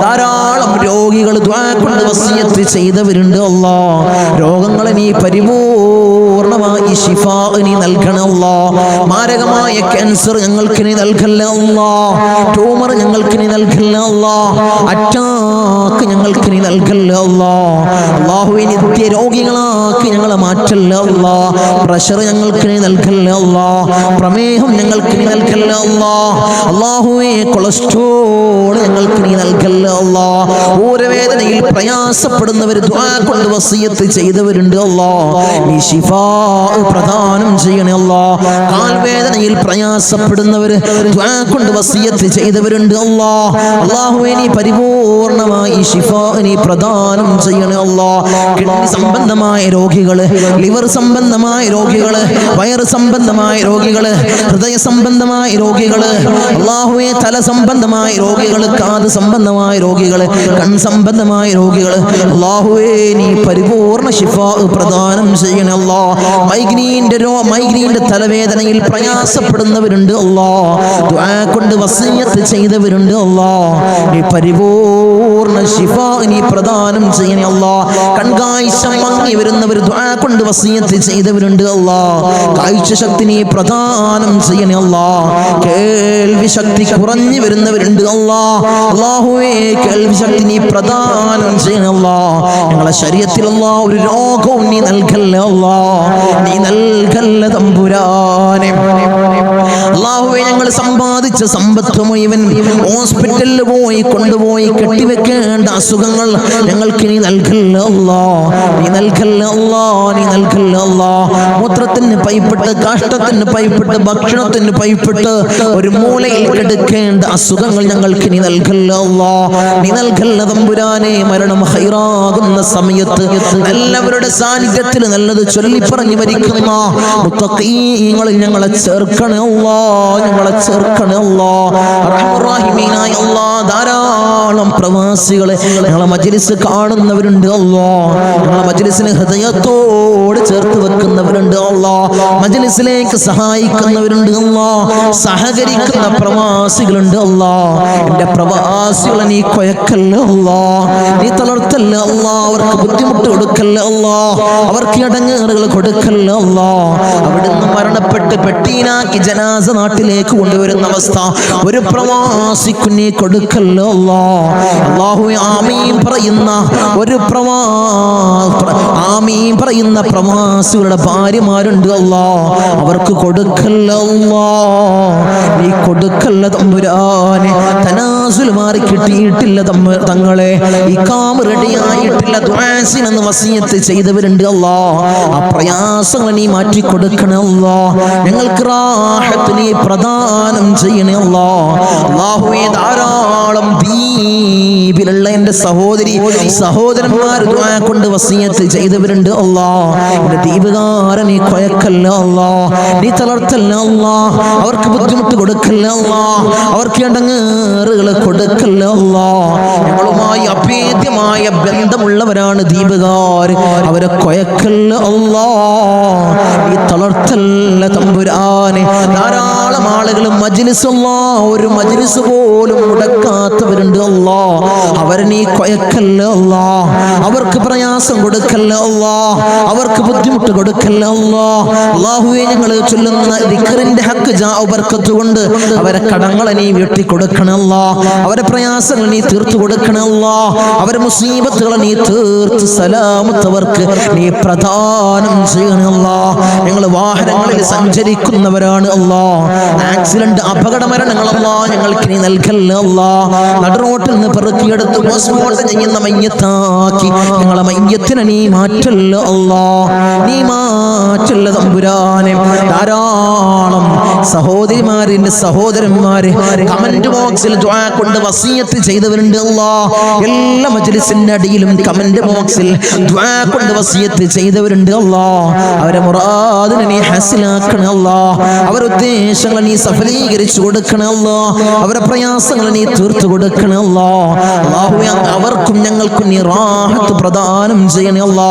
ധാരാളം രോഗികൾ ദുആ കൊണ്ട് വസിയ്യത്ത് ചെയ്തവരുണ്ട് അല്ലാ. രോഗങ്ങളെ നീ പരിപൂർണമായി ശിഫാ നീ നൽകണേ അല്ലാ. മാരകമായ ക്യാൻസർ ഞങ്ങൾക്ക് നീ നൽകല്ലേ അല്ലാ, ട്യൂമർ ഞങ്ങൾക്ക് നീ നൽകല്ലേ അല്ലാ, അറ്റാക്ക് രോഗികളാക്കി ഞങ്ങൾക്ക് നീ നൽകല്ല അല്ലാ. അല്ലാഹുവേ നിത്യ രോഗികളാക്കി ഞങ്ങളെ മാറ്റല്ല അല്ലാ. പ്രഷർ ഞങ്ങൾക്ക് നീ നൽകല്ല അല്ലാ. പ്രമേഹം ഞങ്ങൾക്ക് നീ നൽകല്ല അല്ലാ. അല്ലാഹുവേ കൊളസ്ട്രോൾ ഞങ്ങൾക്ക് നീ നൽകല്ല അല്ലാ. ഊരവേദനയിൽ പ്രയാസപ്പെടുന്നവർ ദുആ കൊണ്ട് വസിയത്ത് ചെയ്തവരുണ്ട് അല്ലാ. നീ ശിഫാ പ്രദാനം ചെയ്യണേ അല്ലാ. കാൽവേദനയിൽ പ്രയാസപ്പെടുന്നവർ ദുആ കൊണ്ട് വസിയത്ത് ചെയ്തവരുണ്ട് അല്ലാ. അല്ലാഹുവേ നീ പരിപൂർണമായി ശിഫാ നീ പ്രദാനം ചെയ്യണേ അല്ലാ. കിഡ്നി സംബന്ധമായ രോഗികള്, ലിവർ സംബന്ധമായ രോഗികള്, വയറ് സംബന്ധമായ രോഗികള്, ഹൃദയ സംബന്ധമായ രോഗികള്, അല്ലാഹുവേ തല സംബന്ധമായ രോഗികള്, കാത് സംബന്ധമായ രോഗികള്, കൺ സംബന്ധമായ രോഗികള്, അല്ലാഹുവേ നീ പരിപൂർണ ശിഫാ പ്രദാനം ചെയ്യണേ അല്ലാ. മൈഗ്രീന്റെ തലവേദനയിൽ പ്രയാസപ്പെടുന്നവരുണ്ട് അല്ലാ. ദുആ കൊണ്ട് വസിയത്ത് ചെയ്തവരുണ്ട് അല്ലാ. നീ പരിപൂർണ ശിഫാ നീ പ്രദാനം ചെയ്യണേ അല്ലാ. കൺകാഴ്ച മങ്ങി വരുന്നവർ ദുആ കൊണ്ട് വസിയത്ത് ചെയ്തവരുണ്ട് അല്ലാ. കാഴ്ച ശക്തി നീ പ്രദാനം ചെയ്യണേ അല്ലാ. കേൾവി ശക്തി കുറഞ്ഞു വരുന്നവരുണ്ട് അല്ലാ. അല്ലാഹുവേ കേൾവി ശക്തി നീ പ്രദാനം ചെയ്യണേ അല്ലാ. ഞങ്ങളെ ശരീരത്തിൽ അല്ലാ ഒരു രോഗവും നീ നൽകല്ല അല്ലാ. നീ നൽകല്ല തമ്പുരാനെ. അല്ലാഹുവേ ഞങ്ങൾ സമ്പാദിച്ച സമ്പത്ത് മുഴുവൻ ഹോസ്പിറ്റലിൽ പോയി കൊണ്ടുപോയി കെട്ടിവെക്കേണ്ട അസുഖങ്ങൾ ഞങ്ങൾക്ക് നീ നൽകല്ല അല്ലാ. നീ നൽകല്ല അല്ലാ. നീ നൽകല്ല അല്ലാ. മൂത്രത്തിന് പൈപ്പിട്ട്, കാഷ്ടത്തിന് പൈപ്പിട്ട്, ഭക്ഷണത്തിന് പൈപ്പിട്ട് ഒരു മൂലയിൽ കിടക്കേണ്ട അസുഖങ്ങൾ ഞങ്ങൾക്ക് നീ നൽകല്ല അല്ലാ. നീ നൽകല്ല തമ്പുരാനെ. മരണം ഹൈറാകുന്ന സമയത്ത് എല്ലാവരുടെ സാന്നിധ്യത്തിൽ നല്ലത് ചൊല്ലി പറഞ്ഞു മരിക്കുന്ന മുത്തഖീങ്ങളിൽ ഞങ്ങളെ ചേർക്കണേ അല്ലാ. ഞങ്ങളെ ചേർക്കണേ അല്ലാ. റഹ്മാനായ അല്ലാ ധാരാളം പ്രവാസികളെ ഞങ്ങളെ മജ്ലിസ് കാണുന്നവരുണ്ട് അല്ലാ. ഞങ്ങളെ മജ്ലിസിനെ ഹൃദയത്തോട് ചേർത്ത് വെക്കുന്നവരുണ്ട് അല്ലാ. മജ്ലിസിലേക്ക് സഹായിക്കുന്നവരുണ്ട് അല്ലാ. സഹകരിക്കുന്ന പ്രവാസികളുണ്ട് അല്ലാ. എൻ്റെ പ്രവാസികളെ നീ കൊയക്കല്ല അല്ലാ. നീ തളർത്തല്ല അല്ലാ. അവർക്ക് ബുദ്ധിമുട്ട് കൊടുക്കല്ല അല്ലാ. അവർക്ക് ഇടങ്ങേറുകൾ കൊടുക്കല്ല അല്ലാ. അവിടുന്ന് മരണപ്പെട്ട് പെട്ടീനാക്കി ജനാസ നാട്ടിലേക്ക് കൊണ്ടുവരുന്ന അവസ്ഥ ഒരു പ്രവാസിക്ക് നീ കൊടുക്കല്ല അല്ലാ. അല്ലാഹുവേ ആമീൻ പറയുന്ന ഒരു ആമീൻ പറയുന്ന പ്രവാസികളുടെ ഭാര്യമാരുണ്ട് അല്ലാ. അവർക്ക് കൊടുക്കല്ല അല്ലാ. നീ കൊടുക്കല്ല തമ്പുരാനെ. തനാസുൽ മാറി കിട്ടിയിട്ടില്ല തങ്ങളെ. ഇഖാമ റെഡിയായിട്ടില്ല. ദുആസിനെന്ന് വസിയത്ത് ചെയ്തവരുണ്ട് അല്ലാ. ആ പ്രയാസങ്ങൾ നീ മാറ്റി കൊടുക്കണേ അല്ലാ. ഞങ്ങൾക്ക് റാഹത്ത് നീ പ്രദാനം ചെയ്യണേ അല്ലാ. അല്ലാഹുവേ ധാരാളം ദ്വീപിലുള്ള എൻ്റെ സഹോദരന്മാർ ദുആ കൊണ്ട് വസിയത്ത് ചെയ്തവരുണ്ട് അല്ലാ. എൻ്റെ ദ്വീപുകാരൻ നീ കൊയക്കല്ല അല്ലാ. നീ തളർത്തല്ല അല്ലാ. അവർക്ക് ബുദ്ധിമുട്ട് കൊടുക്കല്ല അല്ലാ. അവർക്ക് ഇടങ്ങേറുകൾ കൊടുക്കല്ല അല്ലാ. ഞങ്ങളുമായി അഭേദ്യമായ ബന്ധമുള്ളവരാണ് ദ്വീപുകാർ. അവരെ കൊയക്കല്ല അല്ലാ. നീ തളർത്തല്ല തമ്പുരാനെ. ധാരാളം ആളുകൾ മജ്ലിസ് അല്ലാ ഒരു മജ്ലിസ് പോലും മുടക്കാത്തവരുണ്ട് അല്ലാ. അവരെ നീ കൊയക്കല്ല അല്ലാ. അവർക്ക് പ്രയാസം കൊടുക്കല്ല അല്ലാ. അവർക്ക് ബുദ്ധിമുട്ട് കൊടുക്കല്ല അല്ലാ. അല്ലാഹുവേ ഞങ്ങൾ ചൊല്ലുന്ന ദിക്റിന്റെ ഹക്ക് ജാഉ ബർക്കത്ത് കൊണ്ട് അവരെ കടങ്ങളെ നീ വീട്ടി കൊടുക്കണം അല്ലാ. അവരെ പ്രയാസങ്ങൾ നീ തീർത്തു കൊടുക്കണം അല്ലാ. അവരെ മുസീബത്തുകളെ നീ തീർത്ത് സലാമത്തവർക്ക് നീ പ്രദാനം ചെയ്യണം അല്ലാ. ഞങ്ങൾ വാഹനങ്ങളിൽ സഞ്ചരിക്കുന്നവരാണ് അല്ലാ. ആക്സിഡന്റ് അപകട മരണങ്ങൾ അല്ലാ ഞങ്ങൾക്ക് നീ നൽകല്ല അല്ലാ. നടുറോട്ടിൽ നിന്ന് പെറുക്കിയെടുത്ത് പോസ്റ്റ്മോർട്ടം ചെയ്യുന്ന മയ്യത്താക്കി ഞങ്ങളെ മയ്യത്തിനെ നീ മാറ്റല്ല അല്ലാ. നീ മാറ്റല്ല തമ്പുരാനെ. ധാരാളം സഹോദരിമാരിന്റെ സഹോദരന്മാര് കമന്റ് ബോക്സിൽ ദുആ കൊണ്ട് വസിയത്ത് ചെയ്തവരുണ്ട് അല്ലാ. എല്ലാ മജ്ലിസിന്റെ അടിയിലും കമന്റ് ബോക്സിൽ ദുആ കൊണ്ട് വസിയത്ത് ചെയ്തവരുണ്ട് അല്ലാ. അവരെ മുറാദിനെ നീ ഹാസിലാക്കണേ അല്ലാ. അവരുടെ ഉദ്ദേശങ്ങൾ നീ സഫലീകരിച്ചു കൊടുക്കണേ അല്ലാ. അവരുടെ പ്രയാസങ്ങൾ നീ തീർത്തു കൊടുക്കണേ അല്ലാ. അല്ലാഹുവേ അവർക്കും ഞങ്ങൾക്കും നീ റാഹത്ത് പ്രദാനം ചെയ്യണേ അല്ലാ.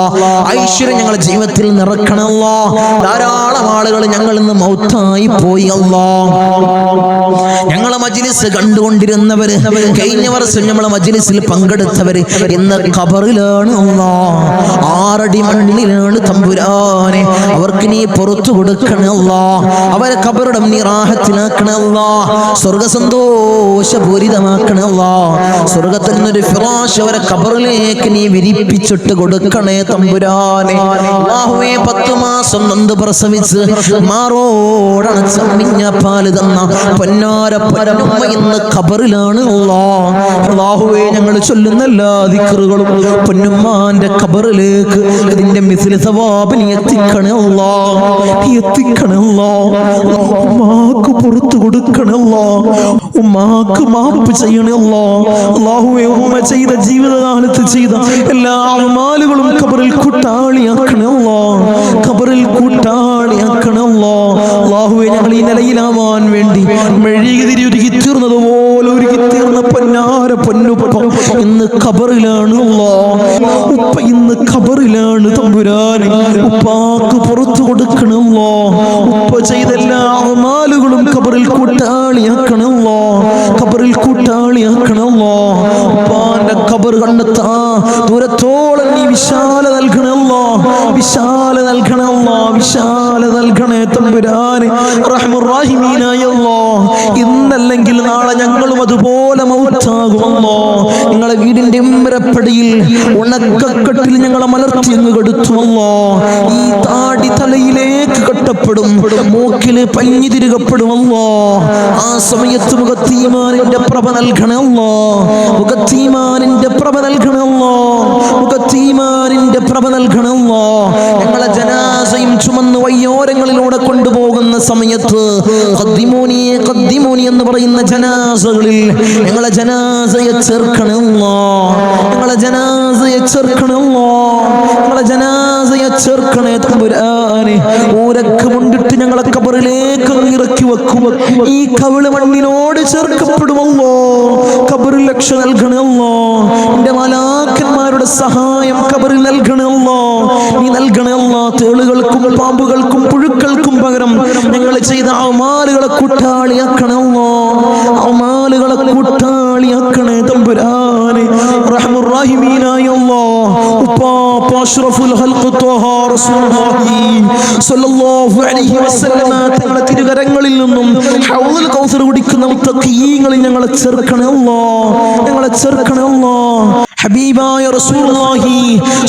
ഐശ്വര്യം ഞങ്ങളുടെ ജീവിതത്തിൽ നിറക്കണേ അല്ലാ. ധാരാളം ആളുകൾ ഞങ്ങളിൽ നിന്ന് മൗത്തായി പോയി അല്ലാ. ഞങ്ങളെ മജ്ലിസ് കണ്ടുകൊണ്ടിരുന്നവര്, കഴിഞ്ഞ വർഷം നമ്മളെ മജ്ലിസിൽ പങ്കെടുത്തവര് ഇന്ന് ഖബറിലാണ് അല്ലാ. 6 അടി മണ്ണിലാണ് തമ്പുരാനെ. അവർ അവർക്ക് നീ പുറത്തു കൊടുക്കണേ അല്ലാ. അവരെ ഖബറിടം നീ റാഹത്തിലാക്കണേ അല്ലാ. സ്വർഗ സന്തോഷപൂരിതമാക്കണേ അല്ലാ. സ്വർഗത്തിൽ നിന്നൊരു ഫിറാശ് അവരെ ഖബറിലേക്ക് നീ വിരിപ്പിച്ചിട്ട് കൊടുക്കണേ തമ്പുരാനെ. അല്ലാഹുവേ 10 മാസം നൊന്ത് പ്രസവിച്ച് മാറോടണച്ച അമ്മിഞ്ഞ പാല് തന്ന പൊന്നാര പൊന്നുമ്മ ഇന്ന് ഖബറിലാണ് അല്ലാഹുവേ. ഞങ്ങൾ ചൊല്ലുന്ന എല്ലാ ദിക്റുകളും പൊന്നുമ്മാന്റെ ഖബറിലേക്ക് ഇതിന്റെ മിസ്ലി സവാബ് നീ എത്തിക്കണേ അല്ലാ, എത്തിക്കണേ അല്ലാ. ഉമ്മാക്ക് പുറത്തു കൊടുക്കണേ അല്ലാ, ഉമ്മാക്ക് മാപ്പ് ചെയ്യണേ അല്ലാ. അല്ലാഹുവേ ഉമ്മ ചെയ്ത ജീവിതകാലത്ത് ചെയ്ത എല്ലാ അമാലുകളും ഖബറിൽ കൂട്ടാളിയാക്കണേ അല്ലാ, ഖബറിൽ കൂട്ടാളിയാക്കണേ അല്ലാ. അല്ലാഹുവേ ഞങ്ങൾ ഈ നിലയിലാവാൻ വേണ്ടി മെഴുകുതിരി ഒരുക്കി തീർന്നതുപോലെ ഒരുക്കി തീർന്ന പൊന്നാര പൊന്നുപ്പ ഇന്ന് ഖബറിലാണ് അല്ലാ. ഉപ്പ ഇന്ന് ഖബറിലാണ് തമ്പുരാനെ. ഉപ്പാക്ക് പുറത്തു കൊടുക്കണമല്ലോ. ഉപ്പ ചെയ്ത എല്ലാ അമാലുകളും ഖബറിൽ കൂട്ടാളിയാക്കണമല്ലോ, ഖബറിൽ കൂട്ടാളിയാക്കണമല്ലോ. ഉപ്പാന്റെ ഖബർ കണ്ടെത്താ ദൂരത്തോളം നീ വിശാല നൽകണമല്ലോ, വിശാല നൽകണമല്ലോ, വിശാല നൽകണേ തമ്പുരാനെ. റഹ്മുർ-റഹീമീനായ അല്ലാഹ് ഇന്നല്ലെങ്കിൽ നാളെ ഞങ്ങളും അതുപോലെ മൗത്താകുമല്ലോ. നിങ്ങളെ വീടിന്റെ ഉമ്മരപ്പടിയിൽ ഉണക്കക്കെട്ടിൽ ഞങ്ങളെ മലർത്തി അങ്ങ് കെടുത്തുമല്ലോ. ഈ താടി തലയിലേക്ക് കെട്ടപ്പെടും, മൂക്കില് പഞ്ഞി തിരുകപ്പെടുമല്ലോ. ആ സമയത്ത് മുഖത്തീമാനിന്റെ പ്രഭ നൽകണമല്ലോ, മുഖത്തീമാനിന്റെ പ്രഭ നൽകണമല്ലോ, മുഖത്തീമാനിന്റെ പ്രഭ നൽകണമല്ലോ. ഞങ്ങളെ ജനാസയും ചുമന്ന് വയ്യോരങ്ങളിലൂടെ കൊണ്ടുപോകുന്ന സമയത്ത് ഖദ്ദിമൂനി ഖദ്ദിമൂനി എന്ന് പറയുന്ന ജനാസകളിൽ ഞങ്ങളെ ജനാസയെ ചേർക്കണമല്ലോ, ഞങ്ങളെ ജനാസയെ ചേർക്കണമല്ലോ, ഞങ്ങളെ ജനാസയെ ചേർക്കണേ തമ്പുരാനെ. ഊരക്ക് മുണ്ടിട്ട് ഞങ്ങളെ ഖബറിലേക്ക് ഇറക്കി വെക്കും. ഈ കവിള് മണ്ണിനോട് ചേർക്കപ്പെടുമല്ലോ. ഖബറിൽ രക്ഷ നൽകണമല്ലോ. എന്റെ മലാക്കന്മാരുടെ സഹായം ഖബറിൽ നൽകണമല്ലോ, നീ നൽകണമല്ലോ. തേളുകൾക്കും പാമ്പുകൾക്കും പുഴുക്കൾക്കും പകരം ഞങ്ങൾ ചെയ്ത അമാലുകളെ കൂട്ടാളിയാക്കണമല്ലോ, അമാലുകളെ കൂട്ടാളിയാക്കണേ തമ്പുരാനെ. റഹ്മുർ-റഹീമീനായ അല്ലാഹ് ഉപ്പാപ്പ അഷ്റഫുൽ ഖൽഖ് ത്വഹ റസൂലുള്ളാഹി സ്വല്ലല്ലാഹു അലൈഹി വസല്ലമ തങ്ങളുടെ തിരുകരങ്ങളിൽ നിന്നും ഹൗദുൽ കൗസർ കുടിക്കുന്ന മുത്തഖീങ്ങളിൽ ഞങ്ങളെ ചേർക്കണേ അല്ലാഹ്, ഞങ്ങളെ ചേർക്കണേ അല്ലാഹ്. ഹബീബായ റസൂലുള്ളാഹി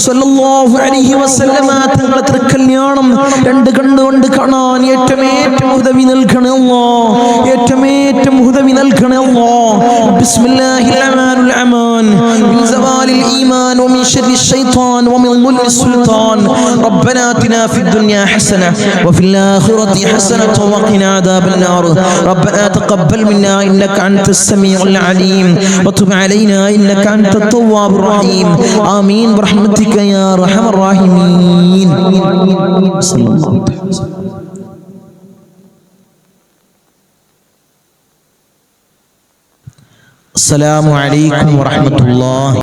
സ്വല്ലല്ലാഹു അലൈഹി വസല്ലമ തങ്ങളുടെ തിരുക്കല്യാണം രണ്ട് കണ്ണുകൊണ്ട് കാണാൻ ഏറ്റവും ഉദവി നൽകണേ അല്ലാഹ്, ഏറ്റവും ഉദവി നൽകണേ അല്ലാഹ്. ബിസ്മില്ലാഹിർ റഹ്മാനിർ റഹീം. മിൻ സവാലിൽ ഈമാൻ വമിൻ ശർരിൽ ശൈത്താൻ വമിൻ ദുൽമിൽ സുൽത്താൻ. റബ്ബനാ ആതിനാ ഫിദ് ദുനിയാ ഹസന വഫിൽ ആഖിറതി ഹസനത വഖിനാ അദാബൻ നാർ. റബ്ബനാ തഖബ്ബൽ മിന്നാ ഇന്നക അൻതസ് സമീഉൽ അലീം വതുബ് അലൈനാ ഇന്നക അൻതത് തവ്വാബുർ റഹീം. ആമീൻ ബിറഹ്മതിക യാ അർഹമർ റഹീമീൻ. അസ്സലാമു അലൈക്കും വറഹ്മത്തുള്ളാഹി.